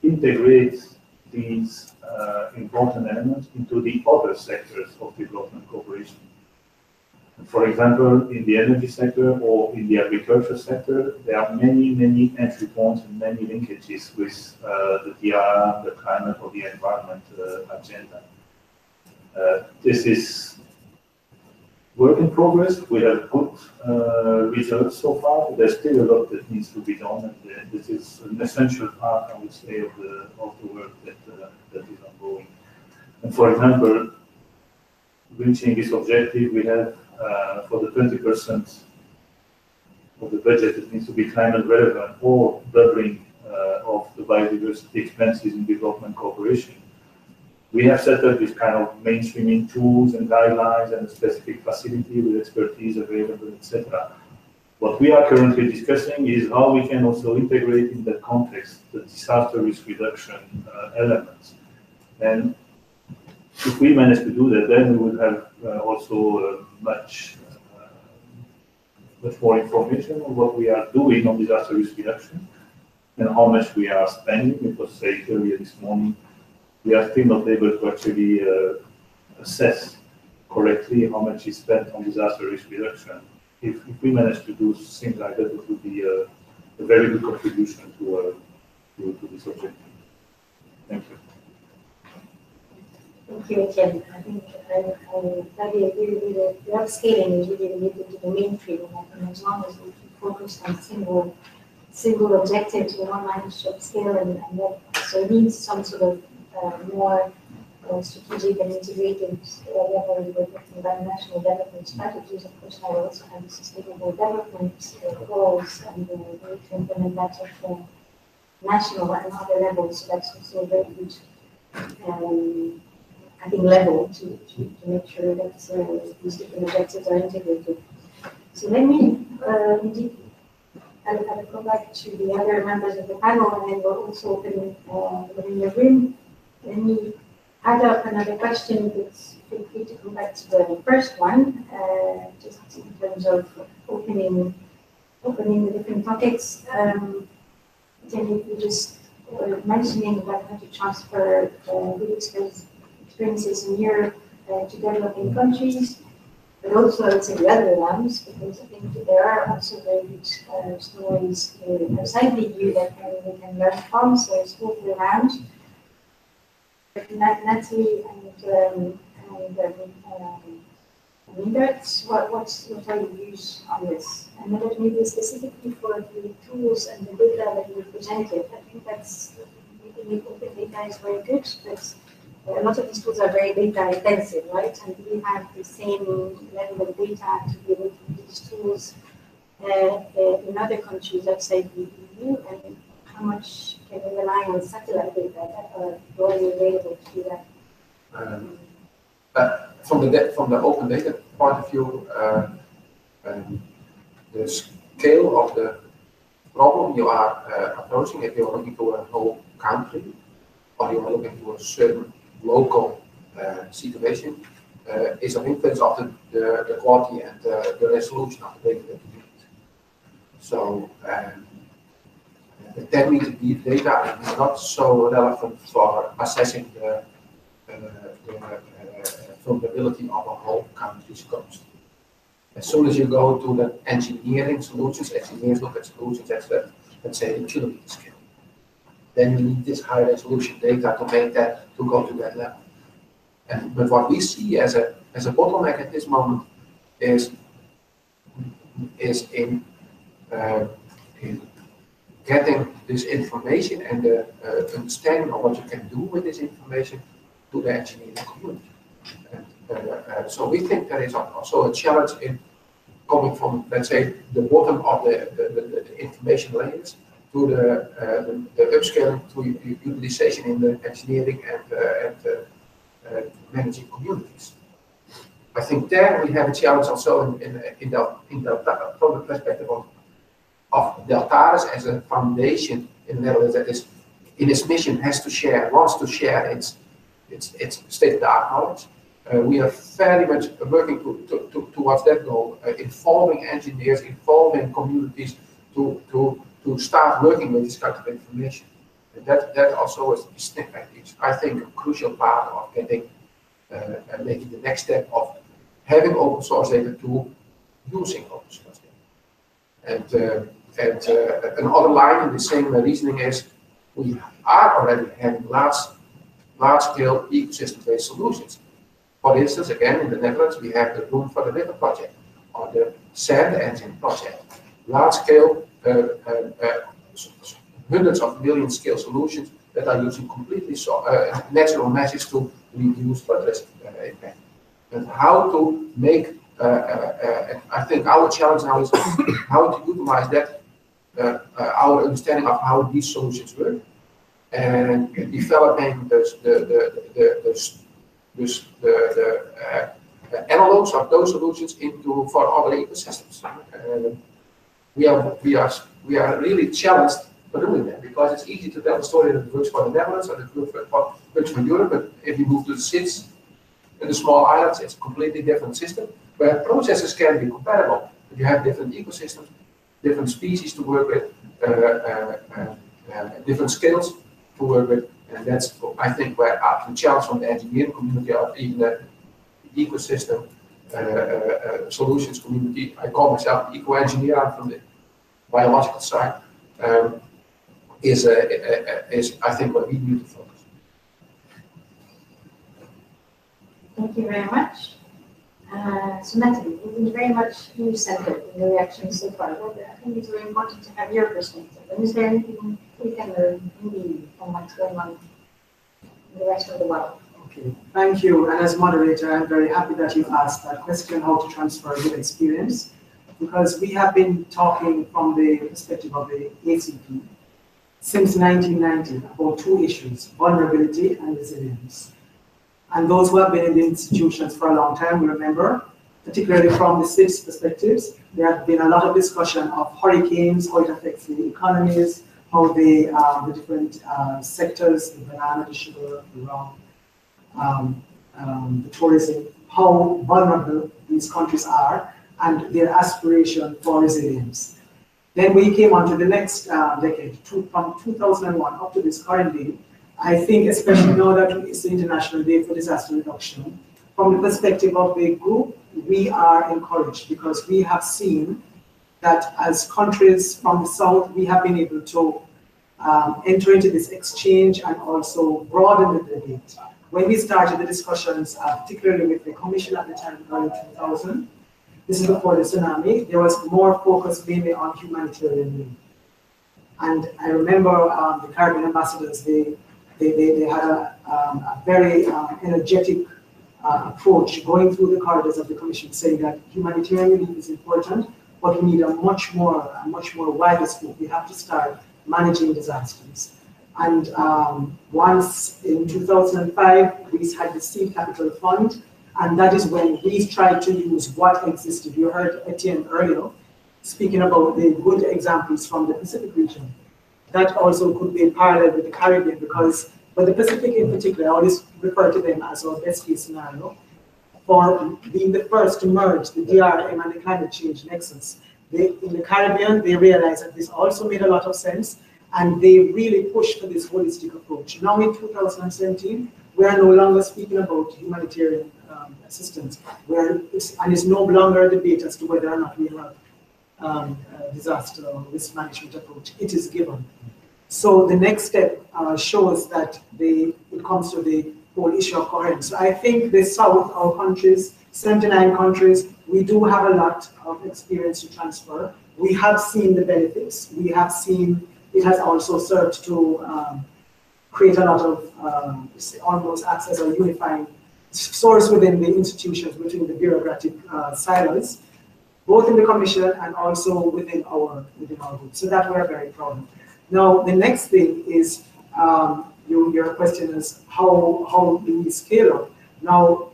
integrate these important elements into the other sectors of development cooperation. For example, in the energy sector or in the agriculture sector, there are many entry points and many linkages with the DRR, the climate or the environment agenda. This is work in progress. We have good results so far. There's still a lot that needs to be done, and this is an essential part, I would say, of the work that is ongoing. And for example, reaching this objective, we have for the 20% of the budget that needs to be climate relevant or doubling of the biodiversity expenses in development cooperation. We have set up this kind of mainstreaming tools and guidelines and a specific facility with expertise available, etc. What we are currently discussing is how we can also integrate in that context the disaster risk reduction elements. And if we manage to do that, then we will have also much more information on what we are doing on disaster risk reduction and how much we are spending. It was said earlier this morning, we are still not able to actually assess correctly how much is spent on disaster risk reduction. If we manage to do things like that, it would be a very good contribution to this objective. Thank you. Thank you, Etienne. I think I totally agree with you that the upscaling is really related to the mainstream, and as long as we keep focused on single objectives, we want to manage to upscale, and that so it needs some sort of more strategic and integrated level, we're talking about national development strategies. Of course, now we also have the sustainable development goals, and we need to implement that at national and other levels. So that's also a very good, I think, level to make sure that these different objectives are integrated. So let me I'll go back to the other members of the panel, and then we'll also open within the room. Let me add up another question, but feel free to come back to the first one, just in terms of opening the different topics. Then if you just were mentioning about how to transfer good experiences in Europe to developing countries, but also I would say the other ones, because I think there are also very good stories outside the EU that we can learn from, so it's totally around. Natalie and Mindert, what are your views on this? And then maybe specifically for the tools and the data that you presented, I think that's maybe open data is very good, but a lot of these tools are very data intensive, right? And do we have the same level of data to be able to use these tools in other countries outside the EU? And how much can we rely on satellite data that are broadly available to do that? From the open data point of view, the scale of the problem you are approaching, if you're looking to a whole country, or you're looking to a certain local situation, is of influence of the quality and the resolution of the data that you need. So the 10 meter deep data is not so relevant for assessing the vulnerability of a whole country's coast. As soon as you go to the engineering solutions, engineers look at solutions at the, let's say, the kilometer scale. Then you need this high resolution data to make that, to go to that level. But what we see as a bottleneck at this moment is in getting this information and the understanding of what you can do with this information to the engineering community. So we think there is also a challenge in coming from, let's say, the bottom of the information layers to the upscaling to utilization in the engineering and managing communities. I think there we have a challenge also from the perspective of Deltares as a foundation in the Netherlands that is in its mission wants to share its state-of-the-art knowledge. We are very much working towards that goal, involving engineers, involving communities to start working with this kind of information. And that also is, I think, a crucial part of getting making the next step of having open source data to using open source data. And another line in the same reasoning is we are already having large-scale ecosystem-based solutions. For instance, again, in the Netherlands, we have the Room for the River project or the Sand Engine project. Large-scale, hundreds of million scale solutions that are using completely natural measures to reduce flood risk impact. And how to make, I think our challenge now is how to utilize that, our understanding of how these solutions work, and developing the analogs of those solutions for other ecosystems. We are really challenged for doing that, because it's easy to tell a story that works for the Netherlands or that works for Europe, but if you move to the SIDS and the small islands, it's a completely different system where processes can be compatible, but you have different ecosystems, different species to work with, different scales to work with, and that's, I think, where the challenge from the engineering community or even the ecosystem solutions community. I call myself an eco-engineer. I'm from the biological side. Is I think what we need to focus. Thank you very much. So Natalie, you've been very much you-centered in the reactions so far. But I think it's very important to have your perspective. And is there anything we can learn maybe from what's going on in the rest of the world? Okay, thank you. And as moderator, I'm very happy that you've asked that question, how to transfer good experience, because we have been talking from the perspective of the ACP since 1990 about two issues, vulnerability and resilience. And those who have been in the institutions for a long time will remember, particularly from the SIPS perspectives, there have been a lot of discussion of hurricanes, how it affects the economies, how the different sectors, the banana, the sugar, the rum, the tourism, how vulnerable these countries are and their aspiration for resilience. Then we came on to the next decade, from 2001 up to this current day. I think, especially now that it's the International Day for Disaster Reduction, from the perspective of the group, we are encouraged because we have seen that as countries from the South, we have been able to enter into this exchange and also broaden the debate. When we started the discussions, particularly with the Commission at the time, early 2000, this is before the tsunami, there was more focus mainly on humanitarian aid. And I remember the Caribbean ambassadors, they had a very energetic approach going through the corridors of the Commission, saying that humanitarian relief is important, but we need a much more wider scope. We have to start managing disasters. And once in 2005, we had the Seed Capital Fund, and that is when we tried to use what existed. You heard Etienne earlier speaking about the good examples from the Pacific region. That also could be parallel with the Caribbean because, but the Pacific in particular, I always refer to them as our best case scenario for being the first to merge the DRM and the climate change nexus. In the Caribbean, they realized that this also made a lot of sense and they really pushed for this holistic approach. Now in 2017, we are no longer speaking about humanitarian assistance, and it's no longer a debate as to whether or not we have disaster or risk management approach. It is given. So the next step shows that it comes to the whole issue of coherence. So I think the South, our countries, 79 countries, we do have a lot of experience to transfer. We have seen the benefits. We have seen it has also served to create a lot of almost acts as a unifying source within the institutions, between the bureaucratic silos, both in the Commission and also within our group. So that we're very proud of. Now, the next thing is, your question is how do we scale up? Now,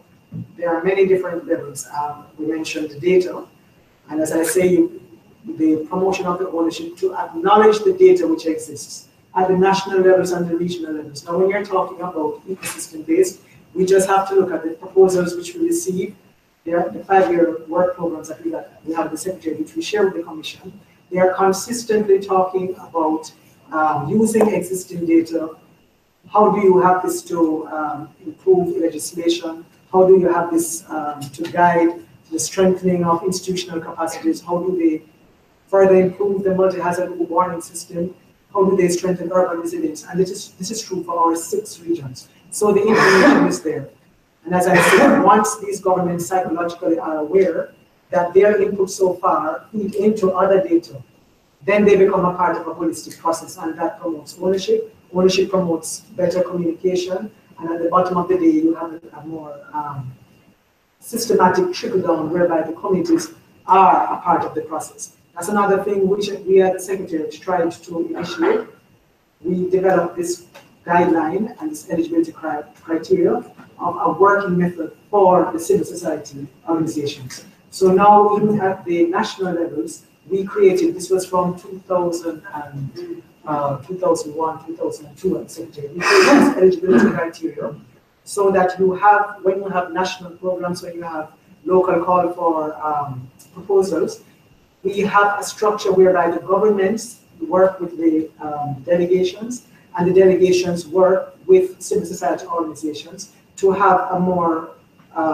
there are many different levels. We mentioned the data, and as I say, the promotion of the ownership to acknowledge the data which exists at the national levels and the regional levels. Now, when you're talking about ecosystem-based, we just have to look at the proposals which we receive. There are the 5-year work programs that we have the Secretary, which we share with the Commission. They are consistently talking about using existing data. How do you have this to improve legislation? How do you have this to guide the strengthening of institutional capacities? How do they further improve the multi-hazard warning system? How do they strengthen urban resilience? And this is true for our 6 regions. So the information is there. And as I said, once these governments psychologically are aware that their input so far feed into other data, then they become a part of a holistic process, and that promotes ownership. Ownership promotes better communication, and at the bottom of the day, you have a more systematic trickle-down whereby the communities are a part of the process. That's another thing which we at the Secretariat tried to initiate. We developed this guideline and this eligibility criteria of a working method for the civil society organizations. So now, even at the national levels, we created, this was from 2001, 2002 at the Secretariat. We created this eligibility criteria so that you have, when you have national programs, when you have local call for proposals, we have a structure whereby the governments work with the delegations, and the delegations work with civil society organizations to have a more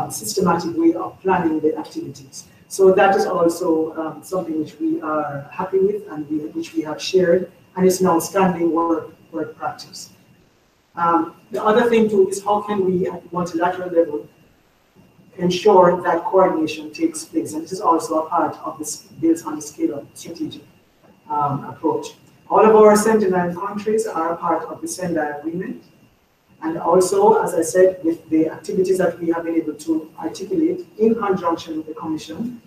systematic way of planning the activities. So that is also something which we are happy with and which we have shared, and it's now standing work practice. The other thing too is how can we at multilateral level ensure that coordination takes place, and this is also a part of this built on the scale-up strategic approach. All of our 79 countries are a part of the Sendai Agreement, And also, as I said, with the activities that we have been able to articulate in conjunction with the Commission,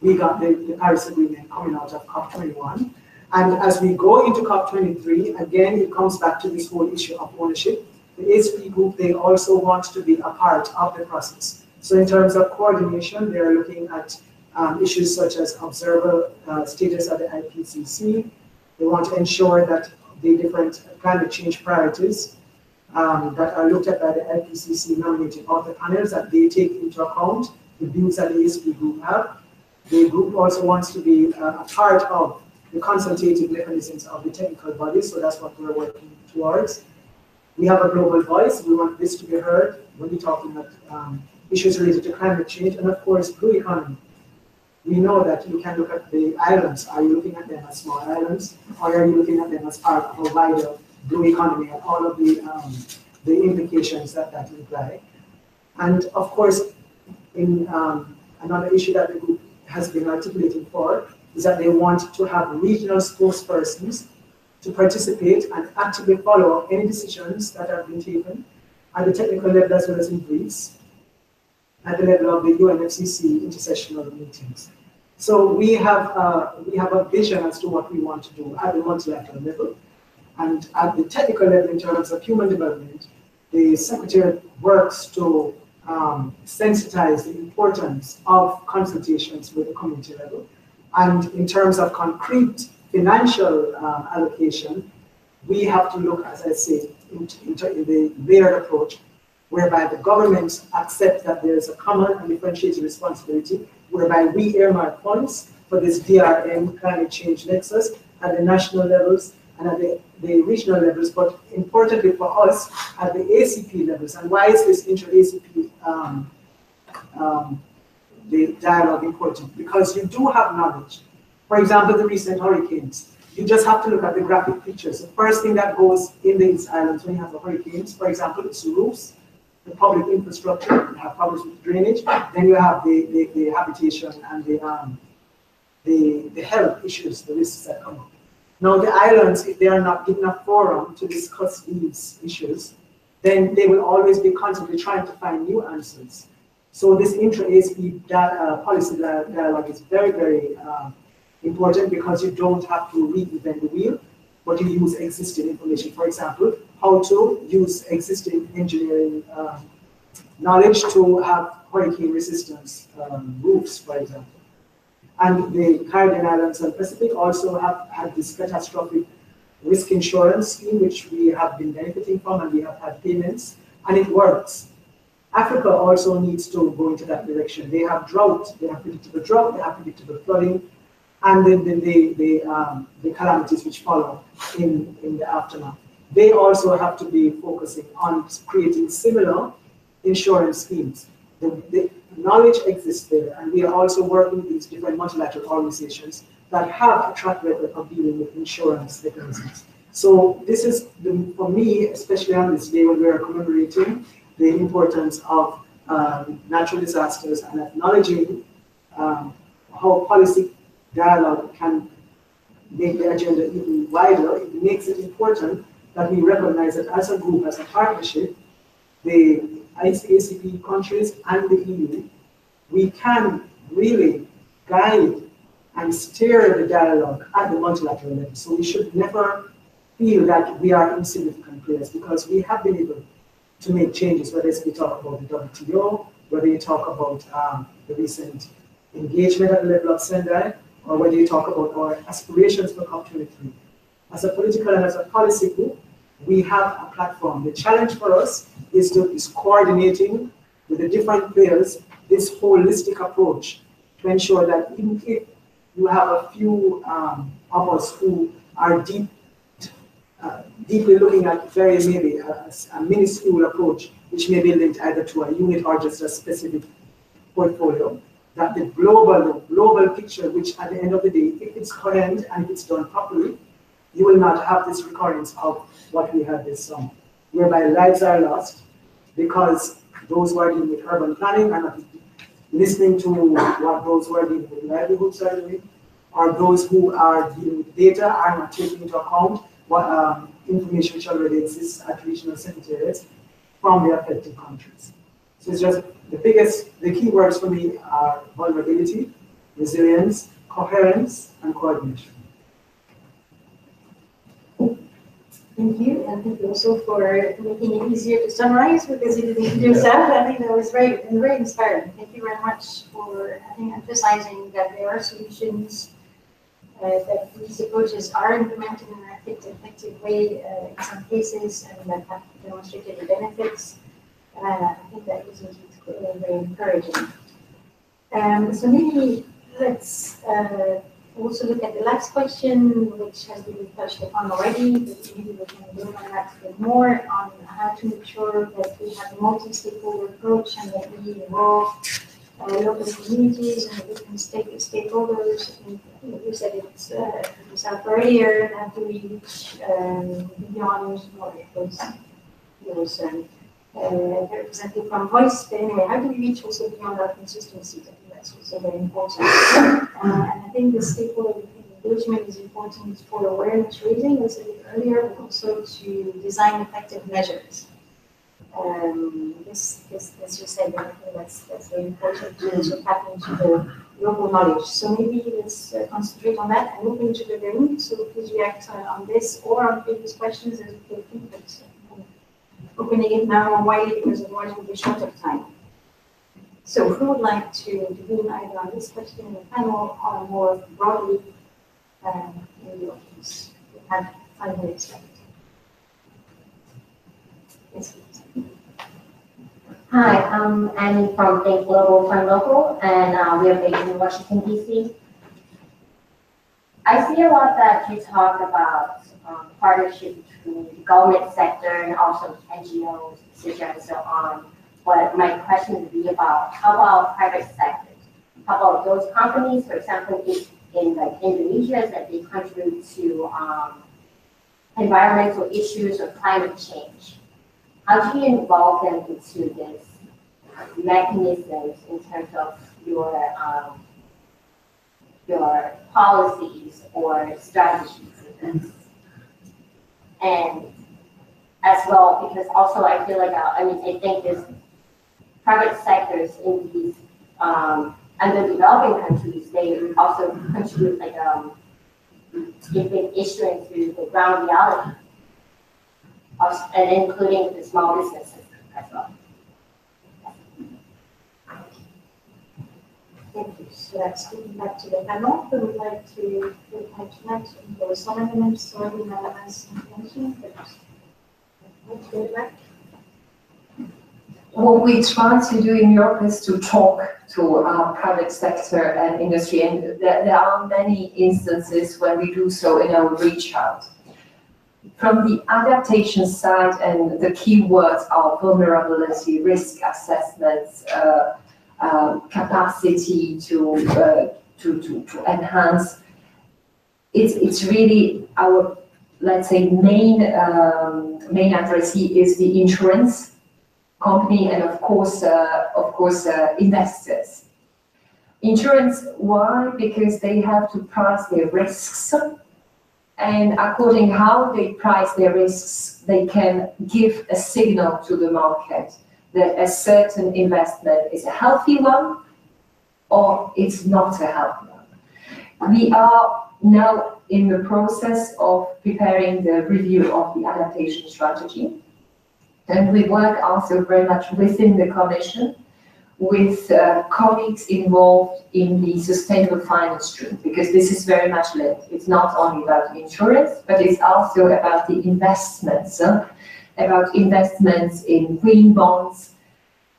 we got the Paris Agreement coming out of COP21. And as we go into COP23, again, it comes back to this whole issue of ownership. The ACP group, they also want to be a part of the process. So in terms of coordination, they are looking at issues such as observer status at the IPCC. They want to ensure that the different climate change priorities that are looked at by the IPCC nominating author panels, that they take into account the views that the ACP group have. The group also wants to be a part of the consultative mechanisms of the technical bodies, so that's what we're working towards. We have a global voice. We want this to be heard when we're talking about issues related to climate change, and of course, blue economy. We know that you can look at the islands. Are you looking at them as small islands, or are you looking at them as part of a wider blue economy and all of the implications that imply? And of course, in another issue that the group has been articulating for is that they want to have regional spokespersons to participate and actively follow up any decisions that have been taken at the technical level as well as in Greece, at the level of the UNFCCC intersessional meetings. So we have a vision as to what we want to do at the multilateral level, and at the technical level in terms of human development, the Secretary works to sensitize the importance of consultations with the community level. And in terms of concrete financial allocation, we have to look, as I say, in the layered approach, whereby the governments accept that there is a common and differentiated responsibility, whereby we earmark funds for this DRM climate change nexus at the national levels and at the regional levels, but importantly for us, at the ACP levels. And why is this inter-ACP the dialogue important? Because you do have knowledge. For example, the recent hurricanes. You just have to look at the graphic pictures. The first thing that goes in these islands when you have the hurricanes, for example, it's the roofs, the public infrastructure, you have problems with drainage, then you have the habitation and the health issues, the risks that come up. Now the islands, if they are not given a forum to discuss these issues, then they will always be constantly trying to find new answers. So this intra-ACP policy dialogue is very, very important, because you don't have to reinvent the wheel, but you use existing information. For example, how to use existing engineering knowledge to have hurricane resistance roofs, for example. And the Caribbean Islands and Pacific also have had this catastrophic risk insurance scheme, which we have been benefiting from, and we have had payments, and it works. Africa also needs to go into that direction. They have drought, they have predictable drought, they have predictable flooding, and then the calamities which follow in the aftermath. They also have to be focusing on creating similar insurance schemes. The knowledge exists there, and we are also working with these different multilateral organizations that have a track record of dealing with insurance mechanisms. So this is, for me, especially on this day when we are commemorating the importance of natural disasters and acknowledging how policy dialogue can make the agenda even wider. It makes it important that we recognize that as a group, as a partnership, the ACP countries and the EU, we can really guide and steer the dialogue at the multilateral level. So we should never feel that we are insignificant players, because we have been able to make changes, whether it's we talk about the WTO, whether you talk about the recent engagement at the level of Sendai, or whether you talk about our aspirations for COP23. As a political and as a policy group, we have a platform. The challenge for us is coordinating with the different players this holistic approach to ensure that even if you have a few of us who are deeply looking at maybe a minuscule approach, which may be linked either to a unit or just a specific portfolio, that the global picture, which at the end of the day, if it's coherent and if it's done properly, you will not have this recurrence of what we had this summer, whereby lives are lost because those who are dealing with urban planning are not listening to what those who are dealing with livelihoods are doing, or those who are dealing with data are not taking into account what information which already exists at regional secretariats. from the affected countries. So it's just the key words for me are vulnerability, resilience, coherence, and coordination. Thank you, and thank you also for making it easier to summarize because you did it yourself. I think that was very inspiring. Thank you very much for emphasizing that there are solutions, that these approaches are implemented in an effective way in some cases, and that have demonstrated the benefits. I think that is indeed very encouraging. So maybe let's also look at the last question, which has been touched upon already, but maybe we can build on that a bit more on how to make sure that we have a multi-stakeholder approach and that we involve local communities and the different stakeholders. I think you said it yourself earlier, how do we reach beyond what it was represented from voice, but anyway, how do we reach also beyond our consistencies? I think that's also very important. And I think the stakeholder engagement is important for awareness raising, as I said earlier, but also to design effective measures. This as you said, I think that's very important to also tap into the local knowledge. So maybe let's concentrate on that and move into the room. So please react on this or on previous questions as you think, but opening it now and widely because otherwise we'll be short of time. So who would like to begin either on this question in the panel or more broadly in the audience? We have 5 minutes left. Yes, please. Hi, I'm Annie from Think Global Fund Local, and we are based in Washington, D.C. I see a lot that you talk about partnership between the government sector and also NGOs, etc., and so on. But my question would be about how about private sector? How about those companies, for example, in like Indonesia, that they contribute to environmental issues or climate change? How do you involve them into this mechanisms in terms of your policies or strategies in this? And as well, because also I feel like, I think this private sectors in these underdeveloping countries, they also contribute like they've been issuing to the ground reality, and including the small businesses as well. Thank you. So that's getting back to the panel. Who would like to tonight? There were some elements already relevant mentioned, but let's go back. What we try to do in Europe is to talk to our private sector and industry, and there are many instances when we do so in our reach out. From the adaptation side, and the key words are vulnerability, risk assessments, capacity to enhance. It's really our, let's say, main addressee is the insurance company and of course investors. Insurance, why? Because they have to price their risks, and according how they price their risks, they can give a signal to the market that a certain investment is a healthy one or it's not a healthy one. We are now in the process of preparing the review of the adaptation strategy. And we work also very much within the Commission with colleagues involved in the sustainable finance stream, because this is very much linked. It's not only about insurance, but it's also about the investments, about investments in green bonds.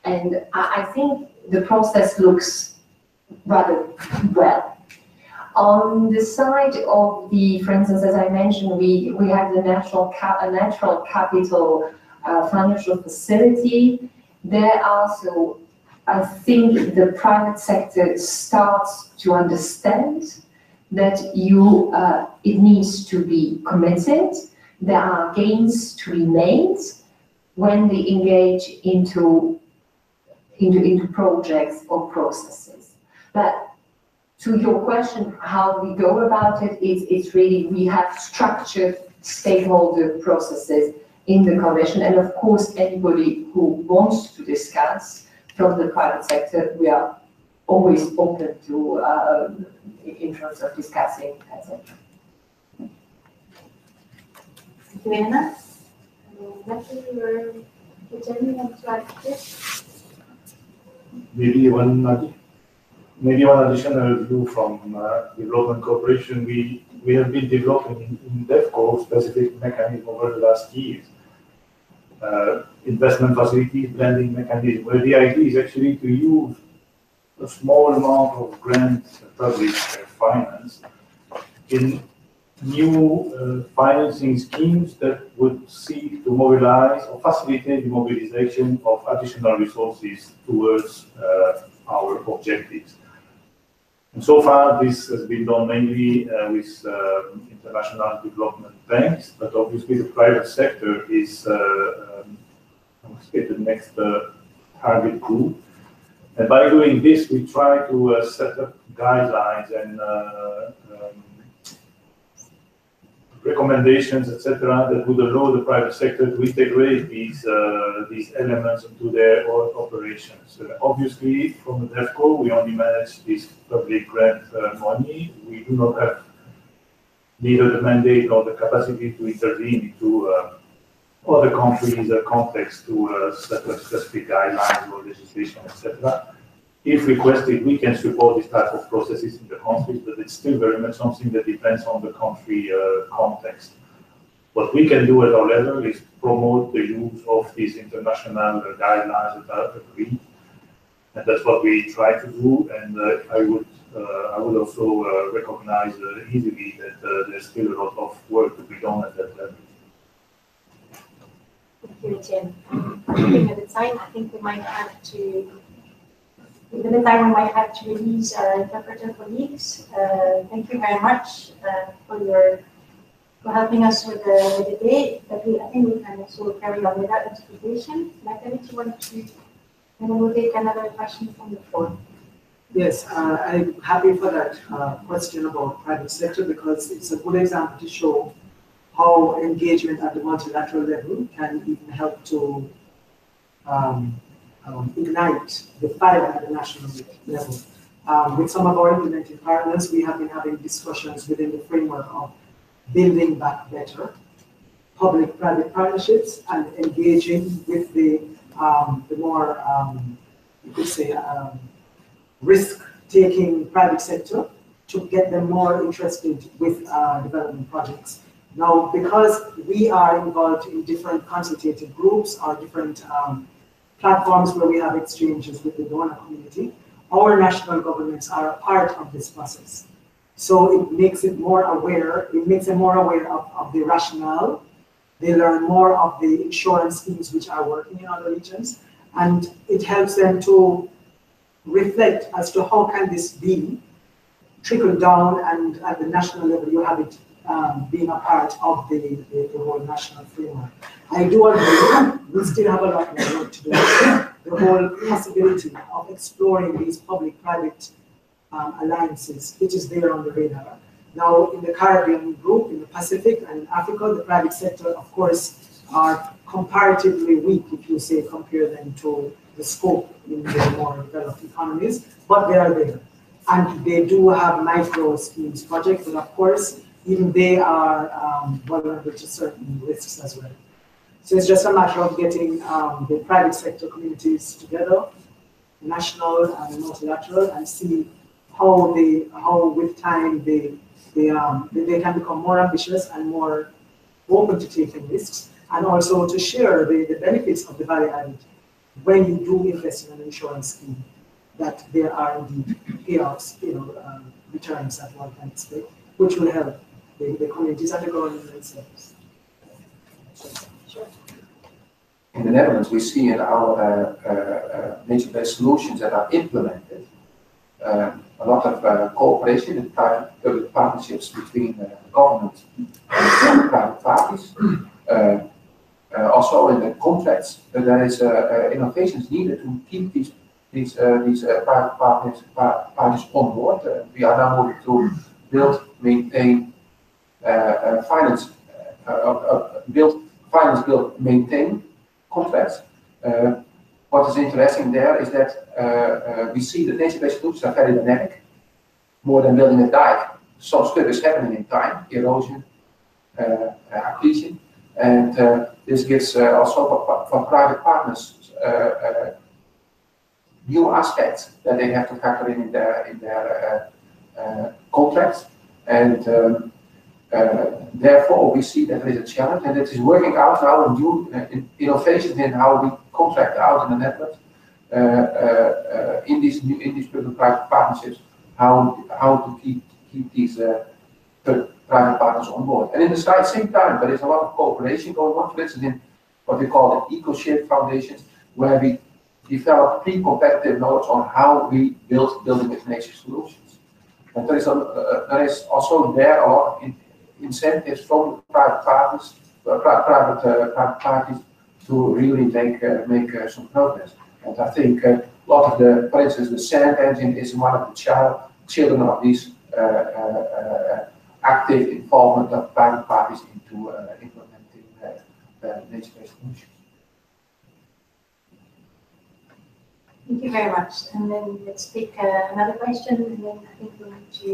And I think the process looks rather well. On the side of the, for instance, as I mentioned, we have the natural capital financial facility. There also, I think the private sector starts to understand that it needs to be committed. There are gains to be made when they engage into projects or processes. But to your question, how we go about it, it's really, we have structured stakeholder processes in the Commission. And of course, anybody who wants to discuss from the private sector, we are always open to in terms of discussing, etc. Thank you, Anna. Matthew, would you want to add this? Maybe one additional view from development cooperation. We have been developing in DevCo specific mechanism over the last years. Investment facilities, blending mechanism, where the idea is actually to use a small amount of grant public finance in new financing schemes that would seek to mobilize or facilitate the mobilization of additional resources towards our objectives. And so far, this has been done mainly with international development banks, but obviously the private sector is the next target group. And by doing this, we try to set up guidelines and recommendations, etc., that would allow the private sector to integrate these elements into their own operations. Obviously, from the DevCo, we only manage this public grant money. We do not have neither the mandate nor the capacity to intervene into other countries' context to set up specific guidelines or legislation, etc. If requested, we can support this type of processes in the countries, but it's still very much something that depends on the country context. What we can do at our level is promote the use of these international guidelines that are agreed, and that's what we try to do. And I would also recognize easily that there's still a lot of work to be done at that level. Thank you, Etienne. Looking at the time, I think we might have to. Given the time, we might have to release our interpreter colleagues. Thank you very much for helping us with the day. But I think we can also carry on without interpretation. Natalie, do you want to? And then we'll take another question from the floor. Yes, I'm happy for that question about private sector, because it's a good example to show how engagement at the multilateral level can even help to ignite the fire at the national level. With some of our implementing partners, we have been having discussions within the framework of building back better, public-private partnerships, and engaging with the more, you could say, risk-taking private sector to get them more interested with development projects. Now, because we are involved in different consultative groups or different platforms where we have exchanges with the donor community, our national governments are a part of this process. So it makes it more aware, of the rationale. They learn more of the insurance schemes which are working in other regions, and it helps them to reflect as to how can this be trickled down, and at the national level you have it being a part of the whole national framework. I do agree, we still have a lot more work to do. The whole possibility of exploring these public-private alliances, which is there on the radar. Now, in the Caribbean group, in the Pacific and in Africa, the private sector, of course, are comparatively weak, if you say, compare them to the scope in the more developed economies, but they are there. And they do have micro schemes projects, and of course, even they are vulnerable to certain risks as well. So it's just a matter of getting the private sector communities together, national and multilateral, and see how with time they can become more ambitious and more open to taking risks, and also to share the benefits of the value added when you do invest in an insurance scheme, that there are indeed payouts, returns that one can expect, which will help the communities and the government themselves. Sure. In the Netherlands, we see in our nature-based solutions that are implemented a lot of cooperation and public partnerships between government and private parties. Also in the contracts, there is innovations needed to keep these private parties on board. We are now moving to build, maintain, build finance will maintain contracts. What is interesting there is that we see that nature-based solutions are very dynamic, more than building a dike. Some stuff is happening in time, erosion, accretion, and this gives also for private partners new aspects that they have to factor in their contracts, and therefore we see that there is a challenge, and it is working out now in new innovations in how we contract out in the Netherlands in these public-private partnerships, how to keep these private partners on board. And in the same time, there is a lot of cooperation going on, for instance, in what we call the eco-shape foundations, where we develop pre-competitive knowledge on how we build building with nature solutions. And there is also there a lot of incentives from private partners, private parties to really make some progress. And I think a lot of the, for instance, the sand engine is one of the children of these active involvement of private parties into implementing nature-based solutions. Thank you very much. And then let's take another question, and then I think we need to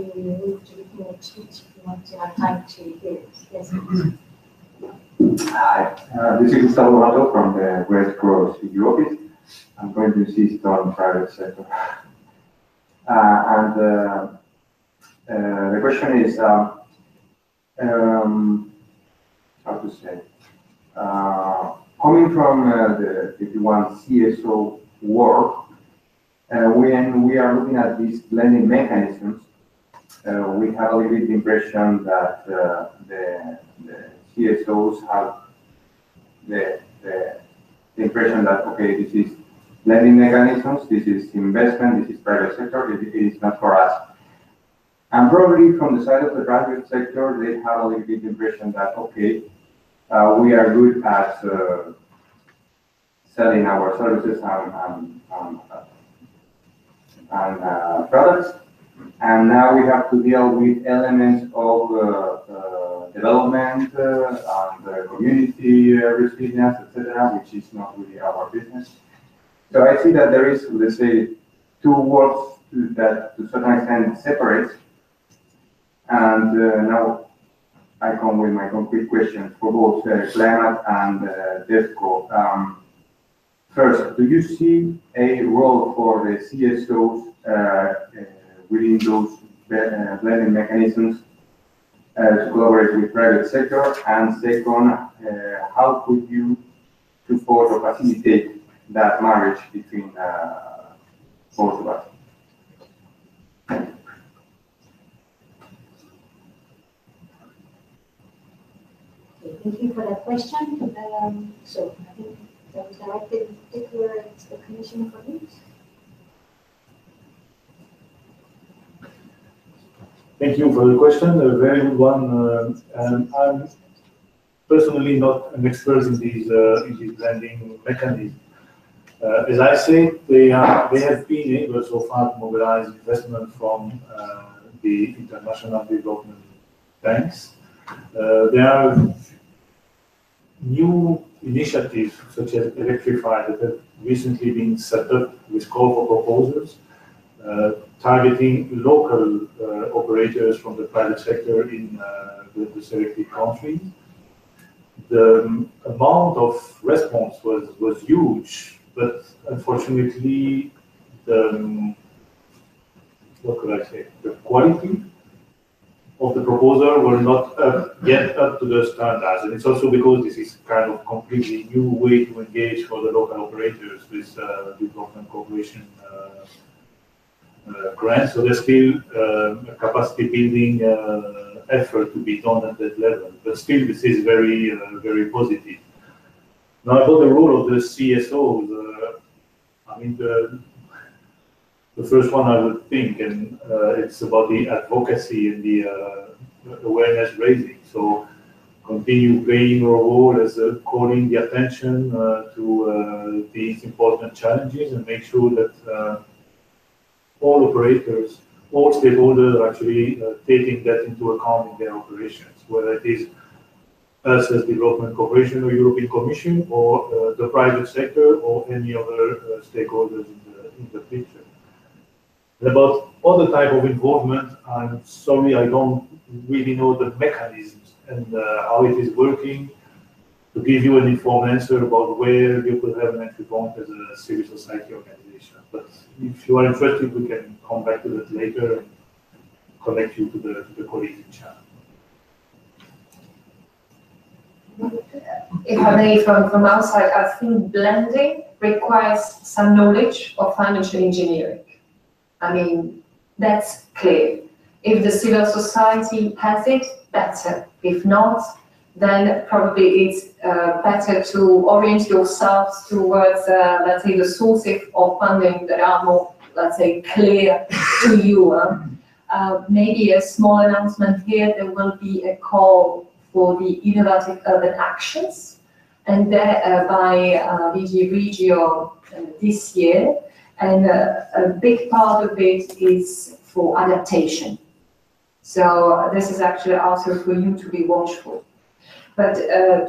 move to the keynote speech if you want to have time to hear it. Yes. Hi, this is Gustavo Rato from the West Coast EU office. I'm going to insist on private sector. The question is, how to say, coming from the 51 CSO work, when we are looking at these blending mechanisms, we have a little bit the impression that the CSOs have the impression that, okay, this is blending mechanisms, this is investment, this is private sector, it is not for us. And probably from the side of the private sector, they have a little bit the impression that, okay, we are good at selling our services and products, and now we have to deal with elements of development and community resilience, etc., which is not really our business. So I see that there is, let's say, two worlds that to a certain extent separate. And now I come with my concrete questions for both climate and DEFCO. First, do you see a role for the CSOs within those blending mechanisms to collaborate with private sector? And second, how could you support or facilitate that marriage between both of us? Thank you for that question. So I think that was directed in particular to the Commission for News. Thank you for the question, a very good one. I'm personally not an expert in these blending mechanisms. As I said, they have been able so far to mobilize investment from the international development banks. There are new initiatives such as Electrify that have recently been set up with call for proposals, targeting local operators from the private sector in the selected countries. The amount of response was huge, but unfortunately, what could I say? The quality of the proposal were not yet up to the standards, and it's also because this is kind of completely new way to engage for the local operators with development cooperation grants. So there's still a capacity building effort to be done at that level, but still this is very very positive. Now about the role of the CSOs, I mean the first one I would think, and it's about the advocacy and the awareness raising. So continue playing your role as calling the attention to these important challenges, and make sure that all operators, all stakeholders are actually taking that into account in their operations, whether it is us as development cooperation or European Commission or the private sector or any other stakeholders in the picture. And about other type of involvement, I'm sorry, I don't really know the mechanisms and how it is working to give you an informed answer about where you could have an entry point as a civil society organization. But if you are interested, we can come back to that later and connect you to the colleagues in China. If I may, from outside, I think blending requires some knowledge of financial engineering. I mean, that's clear. If the civil society has it, better. If not, then probably it's better to orient yourselves towards, let's say, the sources of funding that are more, let's say, clear to you. Maybe a small announcement here, there will be a call for the innovative urban actions, and that by DG Regio this year, and a big part of it is for adaptation. So this is actually also for you to be watchful. But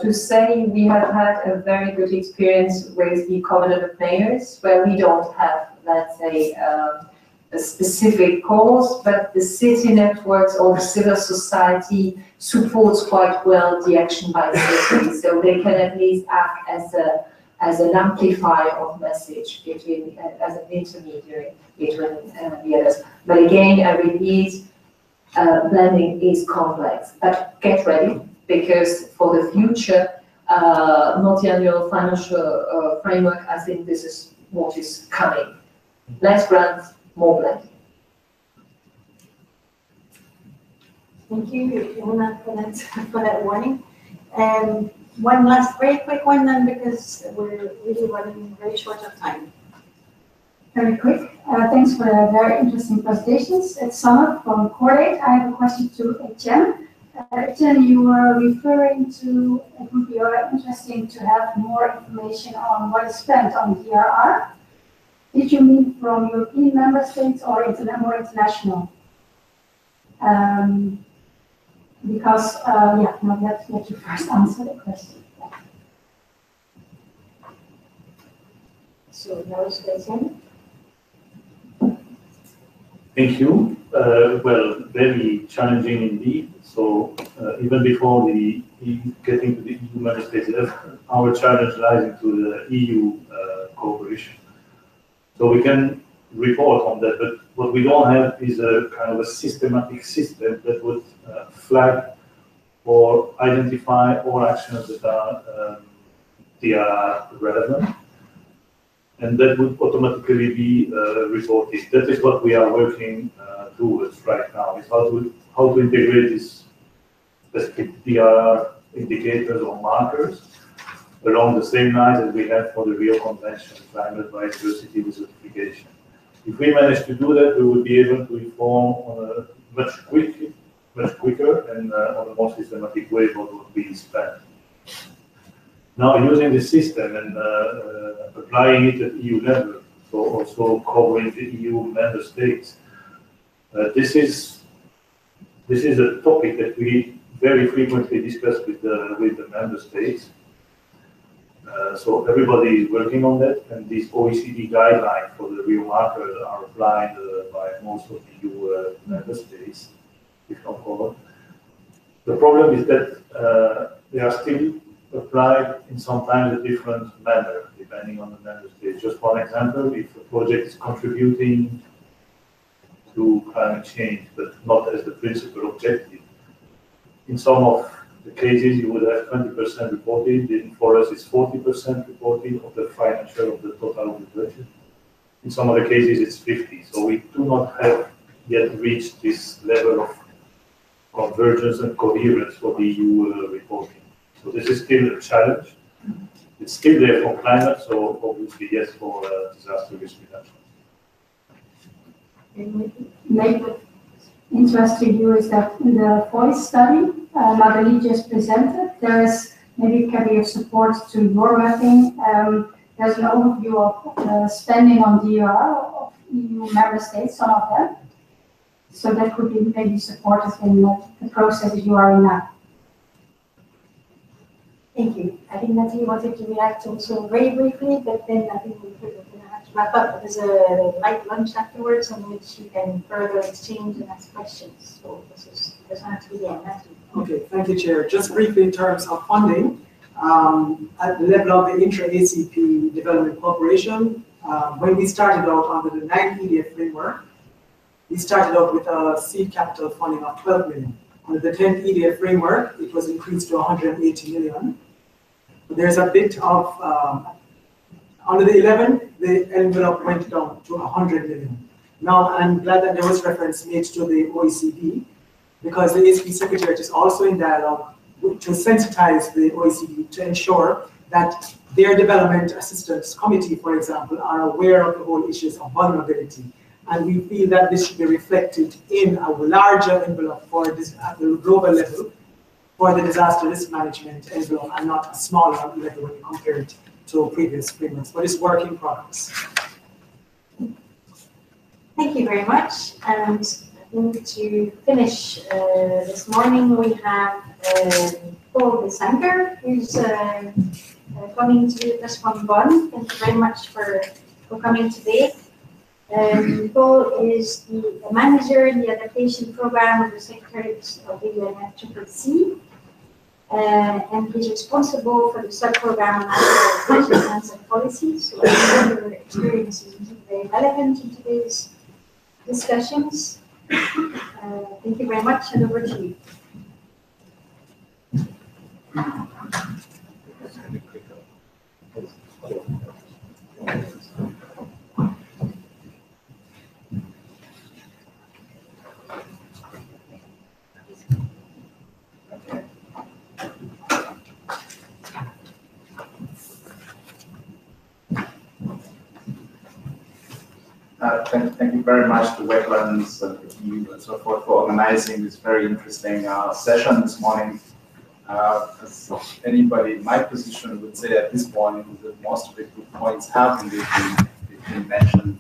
to say we have had a very good experience with the Covenant of Mayors, where we don't have, let's say, a specific cause, but the city networks or the civil society supports quite well the action by the city, so they can at least act as an amplifier of message between, as an intermediary between the others. But again, I repeat, blending is complex, but get ready, because for the future multi-annual financial framework, I think this is what is coming. Less grants, more blending. Thank you, Johanna, for that warning. One last very quick one then, because we're really running very short of time. Very quick. Thanks for the very interesting presentations. It's Summer from Cordate. I have a question to Etienne. Etienne, you were referring to it would be interesting to have more information on what is spent on DRR. Did you mean from European member states or more international? Because, yeah, no, let's let you first answer the question. So now is Etienne. Thank you. Well, very challenging indeed. So even before the getting to the EU member states level, our challenge lies into the EU cooperation. So we can report on that, but what we don't have is a kind of a systematic system that would flag or identify all actions that are relevant, and that would automatically be reported. That is what we are working towards right now, is how to integrate these specific DRR indicators or markers along the same lines as we have for the Rio Convention, climate biodiversity certification. If we manage to do that, we will be able to inform on a much quicker and on a more systematic way what would be spent. Now, using the system and applying it at EU level, so also covering the EU member states, this is a topic that we very frequently discuss with the member states. So everybody is working on that, and these OECD guidelines for the real markers are applied by most of the EU member states, if not all. The problem is that they are still applied in sometimes a different manner, depending on the member state. Just one example, if a project is contributing to climate change, but not as the principal objective, in some of the cases you would have 20% reported, and for us it's 40% reported of the financial of the total of the budget. In some of the cases it's 50. So we do not have yet reached this level of convergence and coherence for the EU reporting. So this is still a challenge. It's still there for climate, so obviously yes for disaster risk reduction. Maybe interest to you is that in the voice study Magali just presented, there is maybe it can be of support to your mapping. There's an overview of spending on DRR of EU member states, some of them. So that could be maybe supportive in the processes you are in now. Thank you. I think Natalie wanted to react also very briefly, but then I think we're going to have to wrap up. There's a light lunch afterwards on which you can further exchange and ask questions. So this has to be the end. Natalie. Okay, thank you, Chair. Just briefly in terms of funding, at the level of the intra-ACP Development Corporation, when we started out under the 9 EDF framework, we started out with a seed capital funding of 12 million. Under the 10th EDF framework, it was increased to 180 million. But there's a bit of, under the 11th, the envelope went down to 100 million. Now, I'm glad that there was reference made to the OECD, because the ACP Secretariat is also in dialogue to sensitize the OECD to ensure that their development assistance committee, for example, are aware of the whole issues of vulnerability. And we feel that this should be reflected in a larger envelope for this at the global level for the disaster risk management envelope, and not a smaller level when you compare it to previous frameworks. But it's work in progress. Thank you very much. And to finish this morning, we have Paul Desanker, who's coming to us from Bonn. Thank you very much for coming today. Paul is the manager in the adaptation program of the Secretariat of the UNFCCC, and he's responsible for the sub-program on adaptation plans and policies. So your experience is very relevant in today's discussions. Thank you very much, and over to you. Thank you very much to Wetlands and you and so forth for organizing this very interesting session this morning. As anybody in my position would say at this point, that most of the good points have been mentioned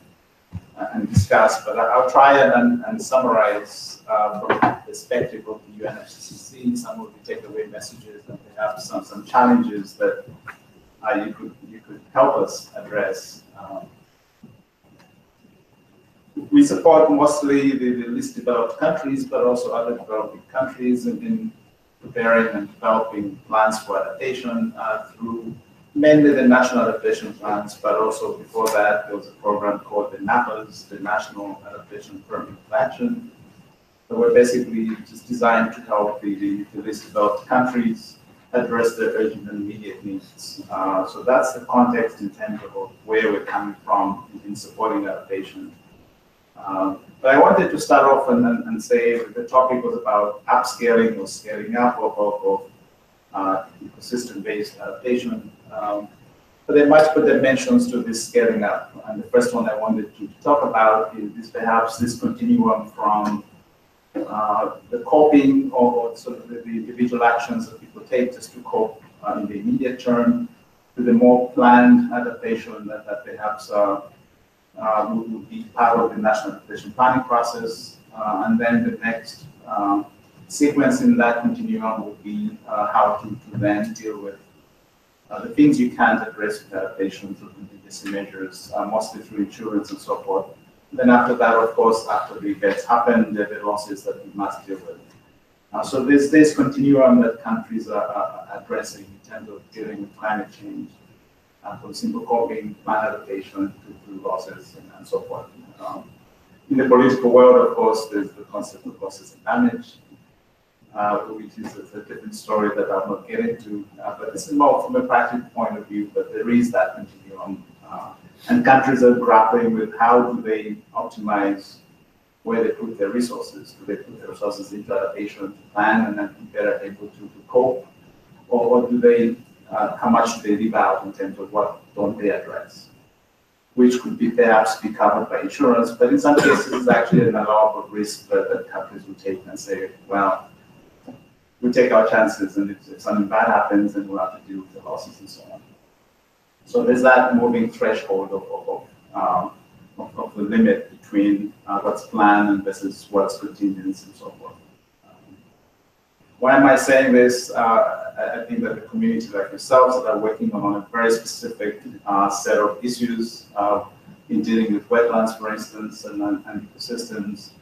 and discussed, but I'll try and summarize from the perspective of the UNFCCC some of the takeaway messages and perhaps some challenges that you could help us address. We support mostly the least developed countries, but also other developing countries in preparing and developing plans for adaptation through mainly the national adaptation plans, but also before that there was a program called the NAPAs, the National Adaptation Permanent Action. So we're basically just designed to help the least developed countries address their urgent and immediate needs. So that's the context in terms of where we're coming from in supporting adaptation. But I wanted to start off and say that the topic was about upscaling or scaling up of ecosystem-based adaptation. But there are multiple dimensions to this scaling up. And the first one I wanted to talk about is perhaps this continuum from the coping or sort of the individual actions that people take just to cope in the immediate term, to the more planned adaptation that perhaps would be part of the national adaptation planning process. And then the next sequence in that continuum would be how to then deal with the things you can't address with adaptation through contingency measures, mostly through insurance and so forth. Then after that, of course, after the events happen, there are the losses that we must deal with. So there's this continuum that countries are addressing in terms of dealing with climate change, from simple coping, plan adaptation to losses and so forth. In the political world, of course, there's the concept of losses and damage, which is a different story that I'll not get into. But this is more from a practical point of view, but there is that continuum. And countries are grappling with how do they optimize where they put their resources. Do they put their resources into adaptation to plan and then be better able to cope? Or do they, how much do they leave out in terms of what don't they address? Which could be perhaps be covered by insurance, but in some cases it's actually an allowable risk that countries will take and say, well, we take our chances, and if something bad happens, then we'll have to deal with the losses and so on. So there's that moving threshold of the limit between what's planned and versus what's contingent and so forth. Why am I saying this? I think that the community like yourselves that are working on a very specific set of issues in dealing with wetlands, for instance, and ecosystems,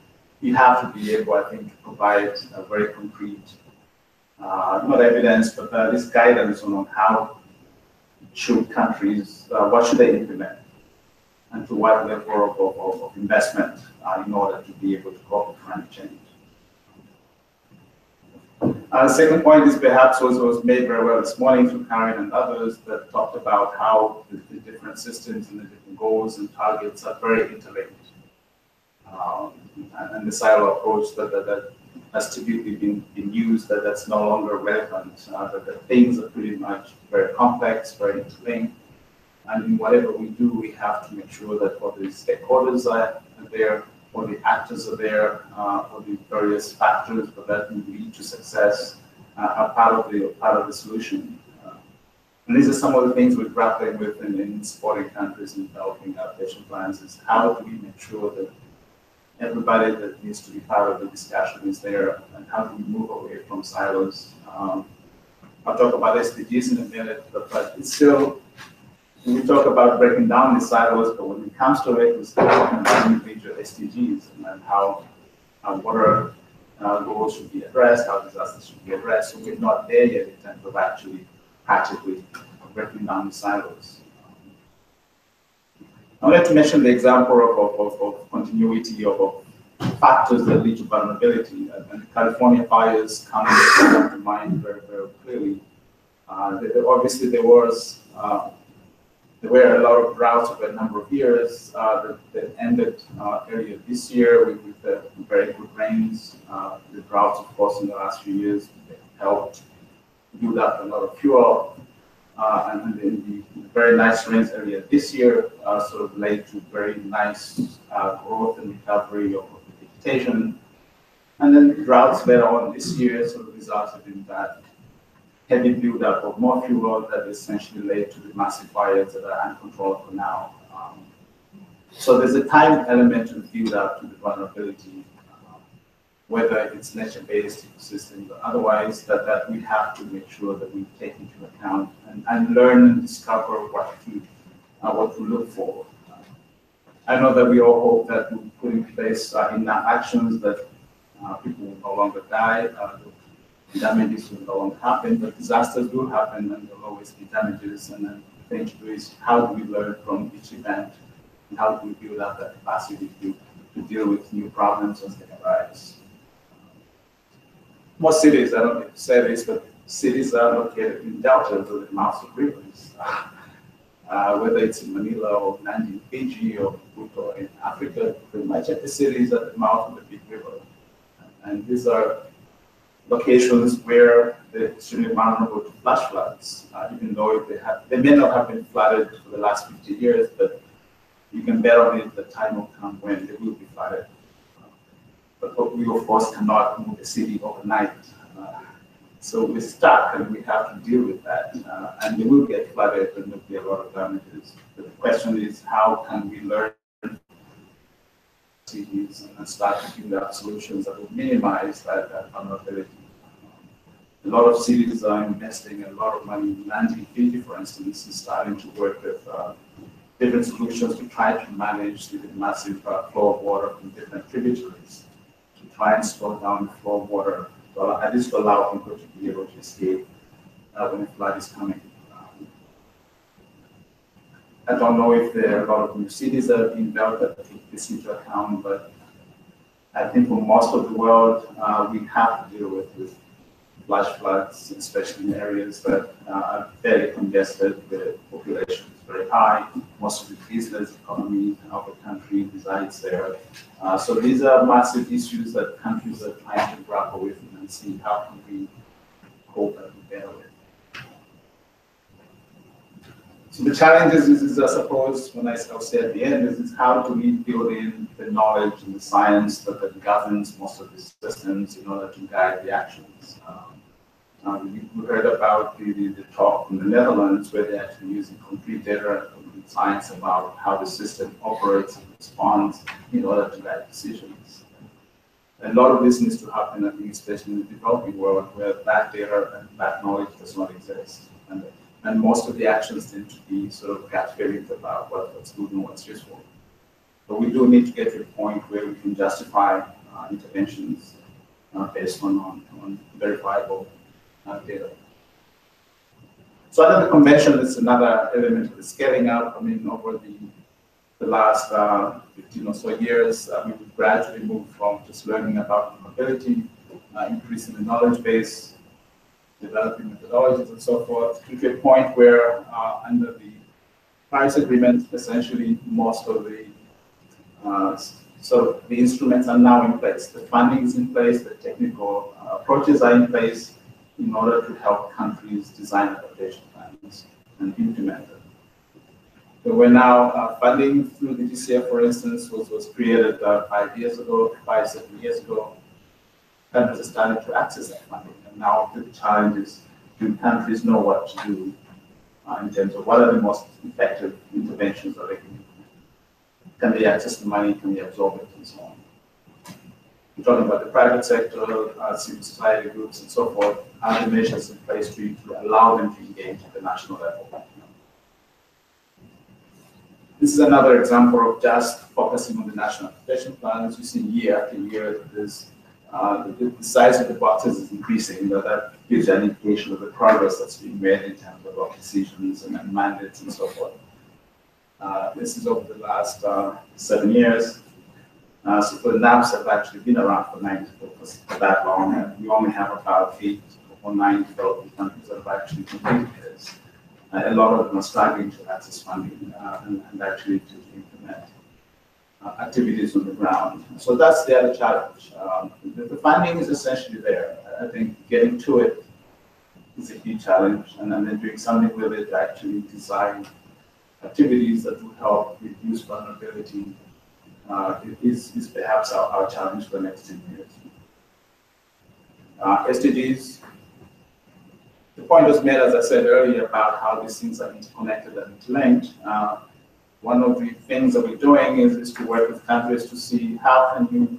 you have to be able, I think, to provide a very concrete, not evidence, but at least guidance on how should countries, what should they implement, and to what level of investment in order to be able to cope with climate change. The second point is perhaps was made very well this morning through Karen and others that talked about how the different systems and the different goals and targets are very interlinked. And the silo approach that has typically been used, that's no longer relevant, that things are pretty much very complex, very interlinked. And in whatever we do, we have to make sure that all the stakeholders are there, all the actors are there, all the various factors that will lead to success are part of the solution. And these are some of the things we're grappling with in supporting countries in developing adaptation plans, is how do we make sure that everybody that needs to be part of the discussion is there, and how do we move away from silos. I'll talk about SDGs in a minute, but it's still, we talk about breaking down the silos, but when it comes to it, we're still talking about individual SDGs and how water goals should be addressed, how disasters should be addressed. So we're not there yet in terms of actually practically breaking down the silos. I wanted to mention the example of continuity of factors that lead to vulnerability, and the California fires come to mind very, very clearly. Obviously, there were a lot of droughts over a number of years that ended earlier this year with very good rains. The droughts, of course, in the last few years helped build up a lot of fuel. And then the very nice rains earlier this year sort of led to very nice growth and recovery of vegetation. And then the droughts later on this year sort of resulted in that heavy buildup of more fuel that essentially led to the massive fires that are uncontrollable now. So there's a time element to the build-up to the vulnerability, whether it's nature-based systems, but otherwise that we have to make sure that we take into account and learn and discover what to look for. I know that we all hope that we put in place enough actions that people will no longer die, damages will no longer happen, but disasters will happen and there'll always be damages. And then the thing to do is how do we learn from each event and how do we build up that capacity to deal with new problems as they arise. Most cities, I don't need to say this, but cities are located in deltas or the mouths of rivers. Whether it's in Manila or Nandi in Fiji or Puto in Africa, pretty much every city is at the mouth of the big river. And these are locations where they're extremely vulnerable to flash floods, even though they may not have been flooded for the last 50 years, but you can bet on it the time will come when they will be flooded. But we, of course, cannot move the city overnight. So we're stuck and we have to deal with that. And they will get flooded and there'll be a lot of damages. But the question is, how can we learn cities and start to build up solutions that will minimize that vulnerability? A lot of cities are investing a lot of money in Nandi, Fiji, for instance, and starting to work with different solutions to try to manage the massive flow of water from different tributaries, to try and slow down the flow of water, at least to allow people to be able to escape when a flood is coming. I don't know if there are a lot of new cities that are being built that take this into account, but I think for most of the world, we have to deal with flash floods, especially in areas that are very congested, the population is very high, most of the business economy of the country resides there. So these are massive issues that countries are trying to grapple with and see how can we cope and be better with. So the challenges is I suppose, when I'll say at the end, is how do we build in the knowledge and the science that governs most of these systems in order to guide the actions. We heard about the talk from the Netherlands where they're actually using concrete data and concrete science about how the system operates and responds in order to guide decisions. a lot of this needs to happen, I think, especially in the developing world, where that data and that knowledge does not exist. And most of the actions tend to be sort of gut feelings about what's good and what's useful. But we do need to get to a point where we can justify interventions based on verifiable data. So under the convention, it's another element of the scaling up. I mean, over the last 15 or so years, we've gradually moved from just learning about mobility, increasing the knowledge base, developing methodologies and so forth, to a point where under the Paris Agreement, essentially most of the the instruments are now in place. The funding is in place, the technical approaches are in place in order to help countries design adaptation plans and implement them. So we're now funding through the DCF, for instance, was created 5 years ago, 7 years ago. Countries are starting to access that funding. And now the challenge is, do countries know what to do in terms of what are the most effective interventions that they can implement? Can they access the money? Can they absorb it? And so on. We're talking about the private sector, civil society groups, and so forth. Are the measures in place to allow them to engage at the national level? This is another example of just focusing on the national adaptation plan. As you see year after year, the size of the boxes is increasing. That gives you an indication of the progress that's being made in terms of decisions and mandates and so forth. This is over the last 7 years. So the NAPs have actually been around for that long, and we only have about 8 or 9 developing countries that have actually completed this. A lot of them are struggling to access funding and actually to implement activities on the ground. So that's the other challenge. The funding is essentially there. I think getting to it is a huge challenge, and then doing something with it to actually design activities that will help reduce vulnerability is perhaps our challenge for the next 10 years. SDGs. The point was made, as I said earlier, about how these things are interconnected and interlinked. One of the things that we're doing is to work with countries to see how can you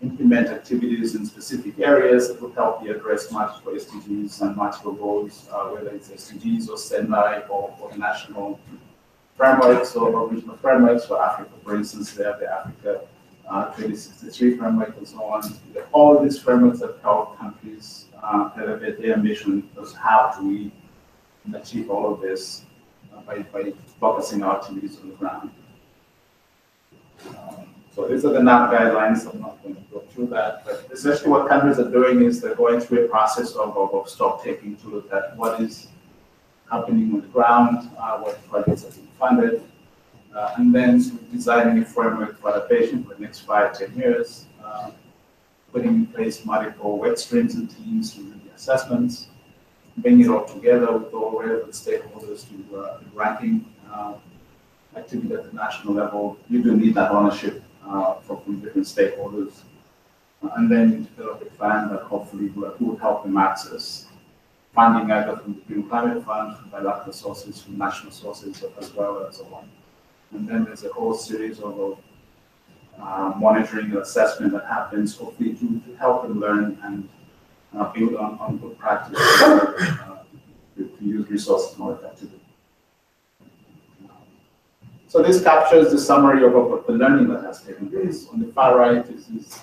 implement activities in specific areas that will help you address multiple SDGs and multiple goals, whether it's SDGs or SENDI or national frameworks or regional frameworks. For Africa, for instance, they have the Africa 2063 framework and so on. All these frameworks that help countries elevate their ambition is how do we achieve all of this by focusing our activities on the ground. So these are the NAP guidelines. I'm not going to go through that, but essentially what countries are doing is they're going through a process of stock taking to look at what is happening on the ground, what projects are being funded, and then designing a framework for adaptation for the next 5, 10 years, putting in place multiple work streams and teams to do the assessments, bringing it all together with all relevant stakeholders to ranking activity at the national level. You do need that ownership from different stakeholders. And then you develop a plan that hopefully will help them access funding either from the Green Climate Fund, from bilateral sources, from national sources, as well as so on. And then there's a whole series of monitoring and assessment that happens, hopefully to help them learn and build on good practice to use resources more effectively. So this captures the summary of the learning that has taken place. On the far right is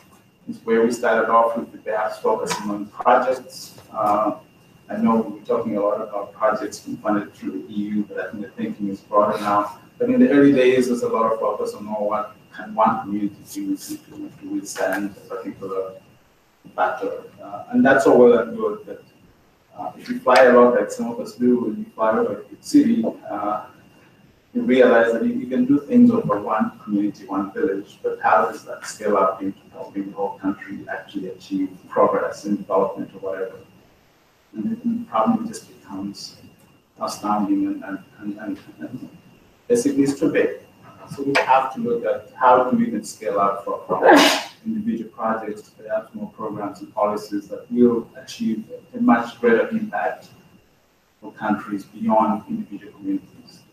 where we started off with perhaps focusing on projects. I know we're talking a lot about projects being funded through the EU, but I think the thinking is broader now. But in the early days, there's a lot of focus on what can one community do to withstand a particular factor. And that's all well and good, but if you fly a lot like some of us do, and you fly over a big city, you realize that you can do things over one community, one village, but how does that scale up into helping the whole country actually achieve progress in development or whatever? And it probably just becomes astounding and basically it's too big. So we have to look at how do we can scale up from individual projects to perhaps more programs and policies that will achieve a much greater impact for countries beyond individual communities.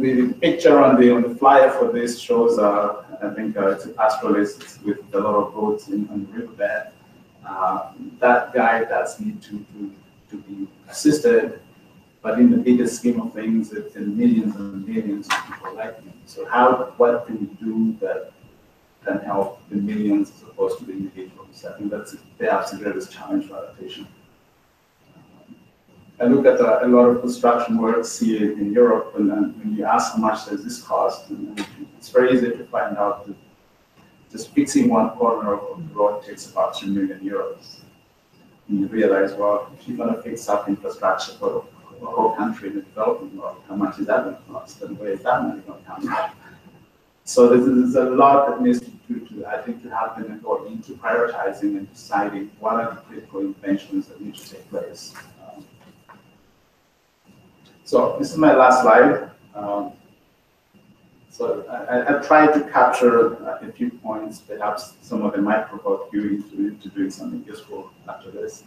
The picture on the flyer for this shows, I think it's a pastoralist with a lot of boats on the riverbed. That guy does need to be assisted, but in the bigger scheme of things, it's in millions and millions of people like him. So what can we do that can help the millions as opposed to the individuals? I think that's perhaps the greatest challenge for adaptation. I look at a lot of construction works here in Europe, and when you ask how much does this cost, and it's very easy to find out that just fixing one corner of the road takes about 2 million euros. And you realize, well, if you're going to fix up infrastructure for the whole country in the developing world, how much is that going to cost, and where is that money going to come from? So there's a lot that needs I think, to happen and go into prioritizing and deciding what are the critical interventions that need to take place. So this is my last slide. So I tried to capture a few points. Perhaps some of them might provoke you into doing something useful after this.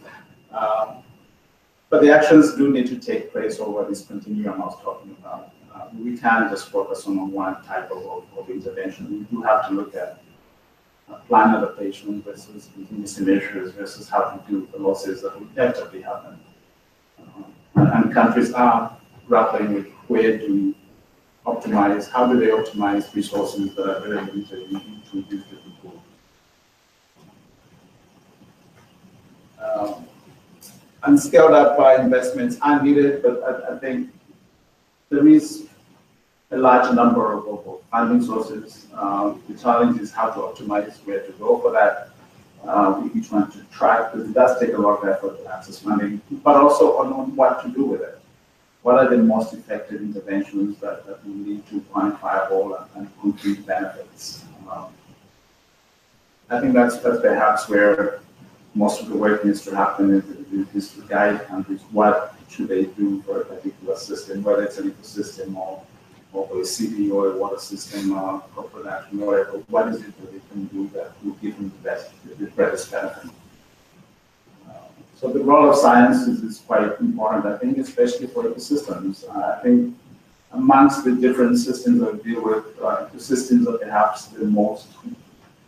But the actions do need to take place over this continuum I was talking about. We can't just focus on one type of intervention. We do have to look at plan adaptation versus continuous measures versus how to deal with the losses that will inevitably happen. And countries are grappling with where do we optimize, how do they optimize resources that are very limited to use different tools. And scaled up investments are needed, but I think there is a large number of funding sources. The challenge is how to optimize where to go for that. Each one to track, because it does take a lot of effort to access funding, but also on what to do with it. What are the most effective interventions that will lead to quantifiable and concrete benefits? I think that's perhaps where most of the work needs to happen, is to guide countries what should they do for a particular system, whether it's an ecosystem or a city or a water system or production or whatever. What is it that they can do that will give them the greatest benefit? So the role of science is quite important, I think, especially for ecosystems. I think amongst the different systems that we deal with, the systems are perhaps the most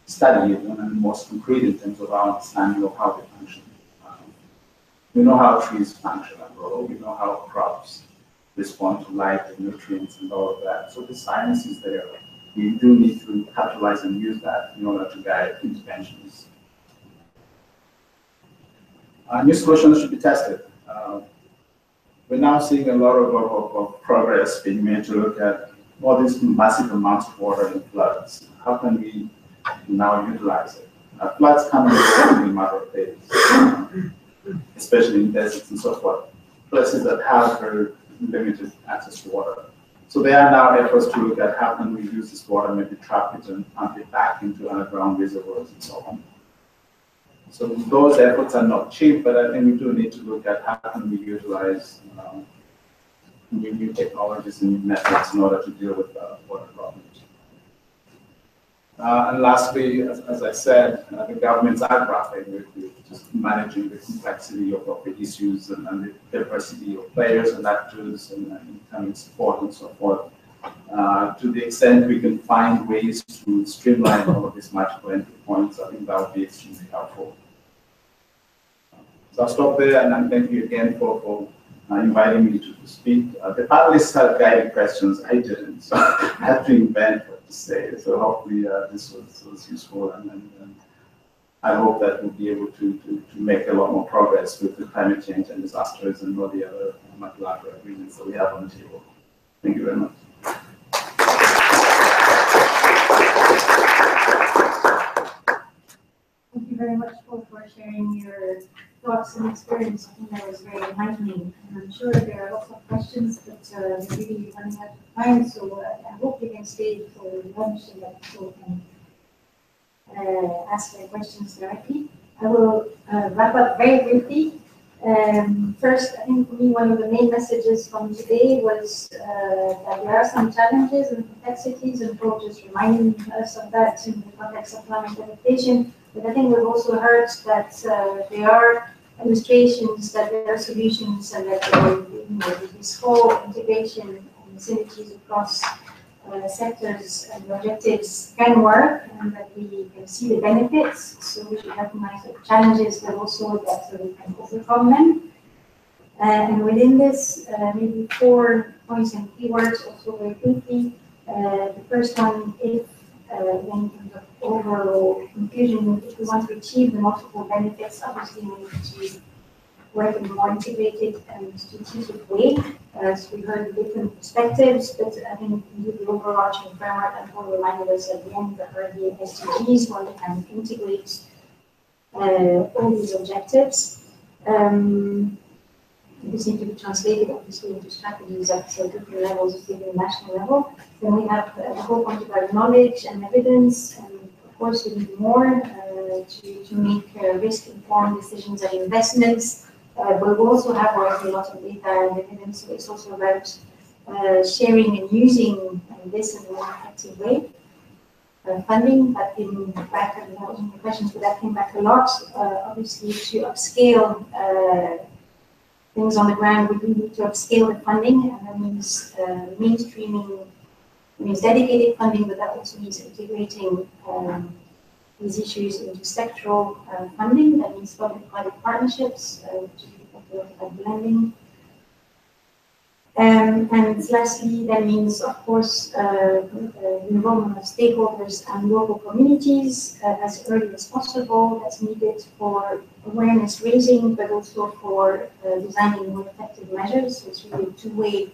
studied and most concrete in terms of our understanding of how they function. We know how trees function and grow. We know how crops respond to light and nutrients and all of that. So the science is there. We do need to capitalize and use that in order to guide interventions. New solutions should be tested. We're now seeing a lot of progress being made to look at all these massive amounts of water in floods. How can we now utilize it? Floods come in a matter of days, especially in deserts and so forth, places that have very limited access to water. So there are now efforts to look at how can we use this water, maybe trap it and pump it back into underground reservoirs and so on. So those efforts are not cheap, but I think we do need to look at how can we utilize new technologies and new methods in order to deal with water problems. And lastly, as I said, the governments are grappling with just managing the complexity of the issues and the diversity of players and actors and incoming support and so forth. To the extent we can find ways to streamline all of these multiple entry points, I think that would be extremely helpful. So I'll stop there, and thank you again for inviting me to speak. The panelists had guided questions, I didn't, so I had to invent what to say. So hopefully this was useful, and I hope that we'll be able to make a lot more progress with the climate change and disasters and all the other multilateral agreements that we have on the table. Thank you very much. Thank you very much, Paul, for sharing your thoughts and experience. I think that was very enlightening. And I'm sure there are lots of questions, but we're really running out of time. So I hope you can stay for lunch so that people can ask their questions directly. I will wrap up very briefly. First, I think for me, one of the main messages from today was that there are some challenges and complexities, and Paul just reminding us of that in the context of climate adaptation. But I think we've also heard that there are illustrations, that there are solutions, and that this whole integration and synergies across sectors and objectives can work, and that we can see the benefits. So we should recognize the challenges, but also that we can overcome them. And within this, maybe 4 points and keywords, also very quickly. The first one, if in terms of overall conclusion, if we want to achieve the multiple benefits, obviously we need to work in a more integrated and strategic way. So we heard different perspectives, but I think the overarching framework and all reminded us at the end that are the SDGs, where we can integrate all these objectives. This needs to be translated obviously into strategies at different levels, at the national level. Then we have the whole point about knowledge and evidence, and of course we need more to make risk-informed decisions and investments. But we also have already a lot of data and evidence, so it's also about sharing and using this in a more effective way. Funding, that came back, and that was one of the questions, but that came back a lot. Obviously, to upscale things on the ground, we do need to upscale the funding, and that means mainstreaming, means dedicated funding, but that also means integrating these issues into sectoral funding. That means public-private partnerships, which is about blending. And lastly, that means, of course, involvement of stakeholders and local communities as early as possible. That's needed for awareness raising, but also for designing more effective measures. So it's really a two-way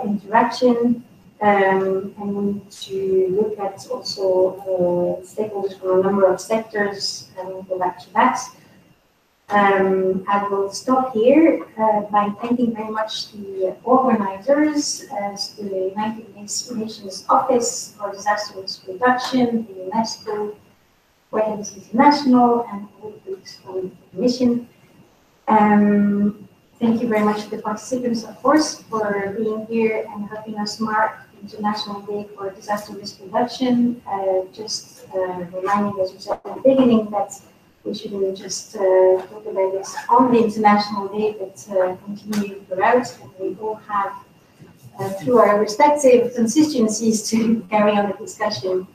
interaction. And we need to look at also stakeholders from a number of sectors, and we'll go back to that. I will stop here by thanking very much the organizers, the United Nations Office for Disaster Risk Reduction, the UNESCO, Weapons International, and all the colleagues from the Commission. Thank you very much to the participants, of course, for being here and helping us mark International Day for Disaster Risk Reduction. Just reminding, as we said at the beginning, that we shouldn't just talk about this on the International Day, but continue throughout. And we all have, through our respective constituencies, to carry on the discussion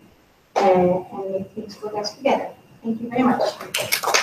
and make things progress together. Thank you very much.